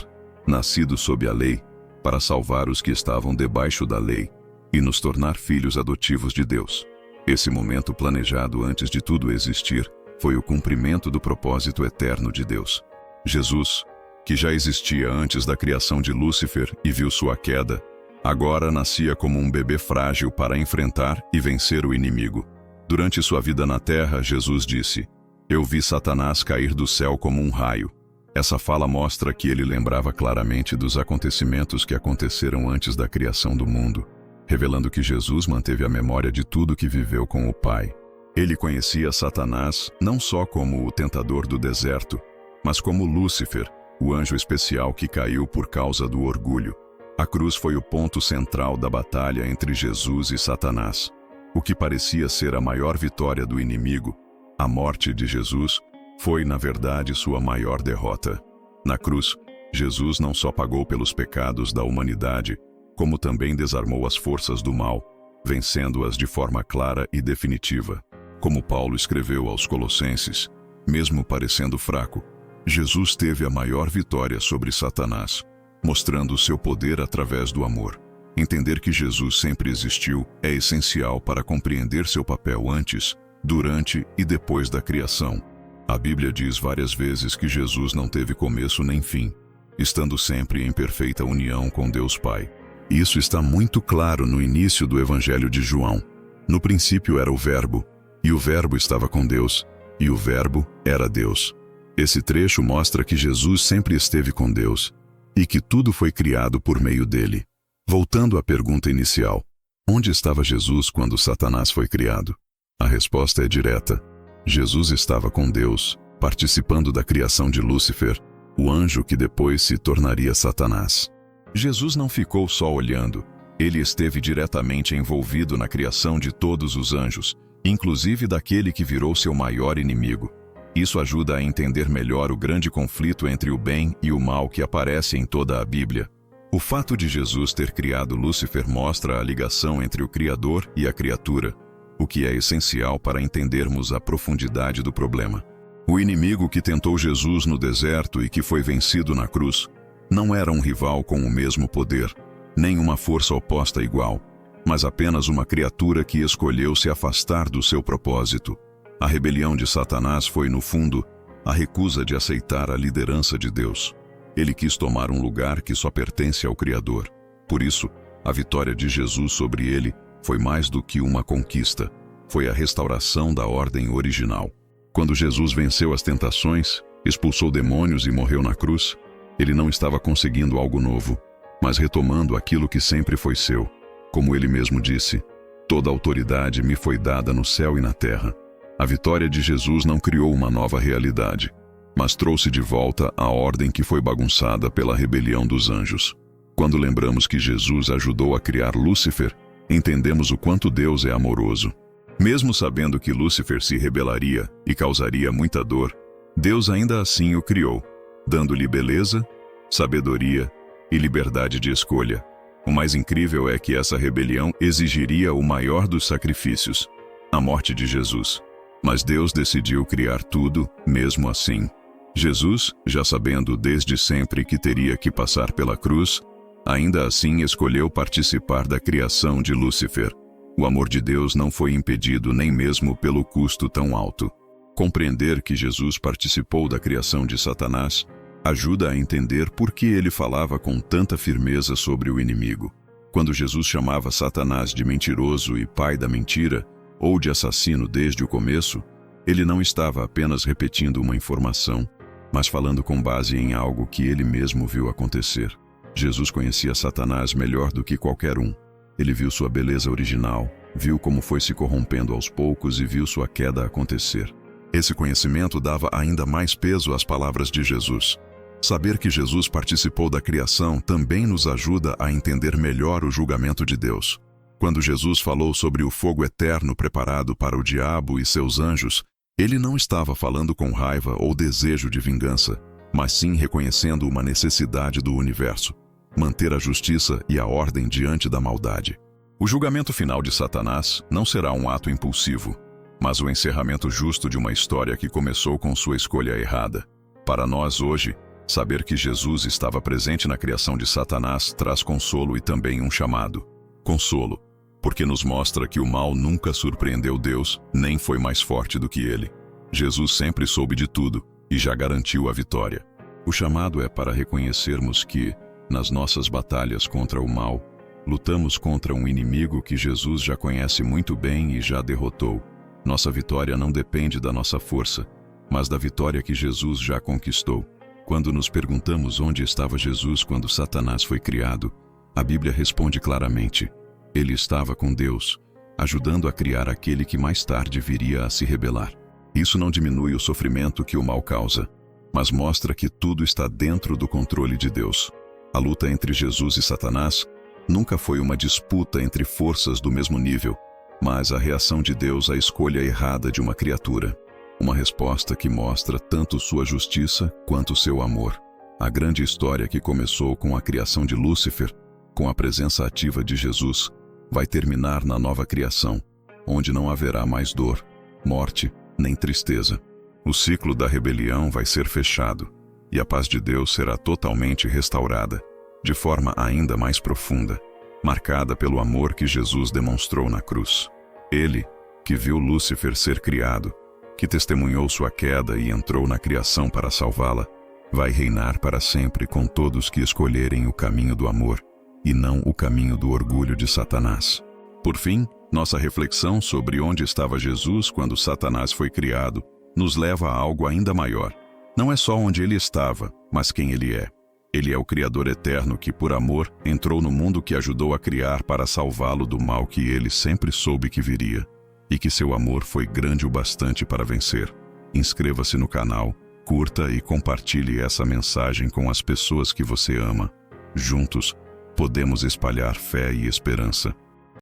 nascido sob a lei, para salvar os que estavam debaixo da lei e nos tornar filhos adotivos de Deus. Esse momento planejado antes de tudo existir foi o cumprimento do propósito eterno de Deus. Jesus, que já existia antes da criação de Lúcifer e viu sua queda, agora nascia como um bebê frágil para enfrentar e vencer o inimigo. Durante sua vida na terra, Jesus disse: "Eu vi Satanás cair do céu como um raio." Essa fala mostra que ele lembrava claramente dos acontecimentos que aconteceram antes da criação do mundo, revelando que Jesus manteve a memória de tudo que viveu com o Pai. Ele conhecia Satanás não só como o tentador do deserto, mas como Lúcifer, o anjo especial que caiu por causa do orgulho. A cruz foi o ponto central da batalha entre Jesus e Satanás. O que parecia ser a maior vitória do inimigo, a morte de Jesus, foi, na verdade, sua maior derrota. Na cruz, Jesus não só pagou pelos pecados da humanidade, como também desarmou as forças do mal, vencendo-as de forma clara e definitiva. Como Paulo escreveu aos Colossenses, mesmo parecendo fraco, Jesus teve a maior vitória sobre Satanás, mostrando seu poder através do amor. Entender que Jesus sempre existiu é essencial para compreender seu papel antes, durante e depois da criação. A Bíblia diz várias vezes que Jesus não teve começo nem fim, estando sempre em perfeita união com Deus Pai. Isso está muito claro no início do Evangelho de João. No princípio era o Verbo, e o Verbo estava com Deus, e o Verbo era Deus. Esse trecho mostra que Jesus sempre esteve com Deus, e que tudo foi criado por meio dele. Voltando à pergunta inicial, onde estava Jesus quando Satanás foi criado? A resposta é direta. Jesus estava com Deus, participando da criação de Lúcifer, o anjo que depois se tornaria Satanás. Jesus não ficou só olhando, ele esteve diretamente envolvido na criação de todos os anjos, inclusive daquele que virou seu maior inimigo. Isso ajuda a entender melhor o grande conflito entre o bem e o mal que aparece em toda a Bíblia. O fato de Jesus ter criado Lúcifer mostra a ligação entre o Criador e a criatura, o que é essencial para entendermos a profundidade do problema. O inimigo que tentou Jesus no deserto e que foi vencido na cruz não era um rival com o mesmo poder, nem uma força oposta igual, mas apenas uma criatura que escolheu se afastar do seu propósito. A rebelião de Satanás foi, no fundo, a recusa de aceitar a liderança de Deus. Ele quis tomar um lugar que só pertence ao Criador. Por isso, a vitória de Jesus sobre ele foi mais do que uma conquista, foi a restauração da ordem original. Quando Jesus venceu as tentações, expulsou demônios e morreu na cruz, ele não estava conseguindo algo novo, mas retomando aquilo que sempre foi seu. Como ele mesmo disse, toda autoridade me foi dada no céu e na terra. A vitória de Jesus não criou uma nova realidade, mas trouxe de volta a ordem que foi bagunçada pela rebelião dos anjos. Quando lembramos que Jesus ajudou a criar Lúcifer, entendemos o quanto Deus é amoroso. Mesmo sabendo que Lúcifer se rebelaria e causaria muita dor, Deus ainda assim o criou, dando-lhe beleza, sabedoria e liberdade de escolha. O mais incrível é que essa rebelião exigiria o maior dos sacrifícios, a morte de Jesus. Mas Deus decidiu criar tudo, mesmo assim. Jesus, já sabendo desde sempre que teria que passar pela cruz, ainda assim escolheu participar da criação de Lúcifer. O amor de Deus não foi impedido nem mesmo pelo custo tão alto. Compreender que Jesus participou da criação de Satanás ajuda a entender por que ele falava com tanta firmeza sobre o inimigo. Quando Jesus chamava Satanás de mentiroso e pai da mentira, ou de assassino desde o começo, ele não estava apenas repetindo uma informação, mas falando com base em algo que ele mesmo viu acontecer. Jesus conhecia Satanás melhor do que qualquer um. Ele viu sua beleza original, viu como foi se corrompendo aos poucos e viu sua queda acontecer. Esse conhecimento dava ainda mais peso às palavras de Jesus. Saber que Jesus participou da criação também nos ajuda a entender melhor o julgamento de Deus. Quando Jesus falou sobre o fogo eterno preparado para o diabo e seus anjos, ele não estava falando com raiva ou desejo de vingança, mas sim reconhecendo uma necessidade do universo: manter a justiça e a ordem diante da maldade. O julgamento final de Satanás não será um ato impulsivo, mas o encerramento justo de uma história que começou com sua escolha errada. Para nós hoje, saber que Jesus estava presente na criação de Satanás traz consolo e também um chamado. Consolo, porque nos mostra que o mal nunca surpreendeu Deus, nem foi mais forte do que ele. Jesus sempre soube de tudo e já garantiu a vitória. O chamado é para reconhecermos que, nas nossas batalhas contra o mal, lutamos contra um inimigo que Jesus já conhece muito bem e já derrotou. Nossa vitória não depende da nossa força, mas da vitória que Jesus já conquistou. Quando nos perguntamos onde estava Jesus quando Satanás foi criado, a Bíblia responde claramente: ele estava com Deus, ajudando a criar aquele que mais tarde viria a se rebelar. Isso não diminui o sofrimento que o mal causa, mas mostra que tudo está dentro do controle de Deus. A luta entre Jesus e Satanás nunca foi uma disputa entre forças do mesmo nível, mas a reação de Deus à escolha errada de uma criatura. Uma resposta que mostra tanto sua justiça quanto seu amor. A grande história que começou com a criação de Lúcifer, com a presença ativa de Jesus, vai terminar na nova criação, onde não haverá mais dor, morte, nem tristeza. O ciclo da rebelião vai ser fechado, e a paz de Deus será totalmente restaurada, de forma ainda mais profunda, marcada pelo amor que Jesus demonstrou na cruz. Ele, que viu Lúcifer ser criado, que testemunhou sua queda e entrou na criação para salvá-la, vai reinar para sempre com todos que escolherem o caminho do amor e não o caminho do orgulho de Satanás. Por fim, nossa reflexão sobre onde estava Jesus quando Satanás foi criado nos leva a algo ainda maior. Não é só onde ele estava, mas quem ele é. Ele é o Criador eterno que, por amor, entrou no mundo que ajudou a criar para salvá-lo do mal que ele sempre soube que viria, e que seu amor foi grande o bastante para vencer. Inscreva-se no canal, curta e compartilhe essa mensagem com as pessoas que você ama. Juntos, podemos espalhar fé e esperança.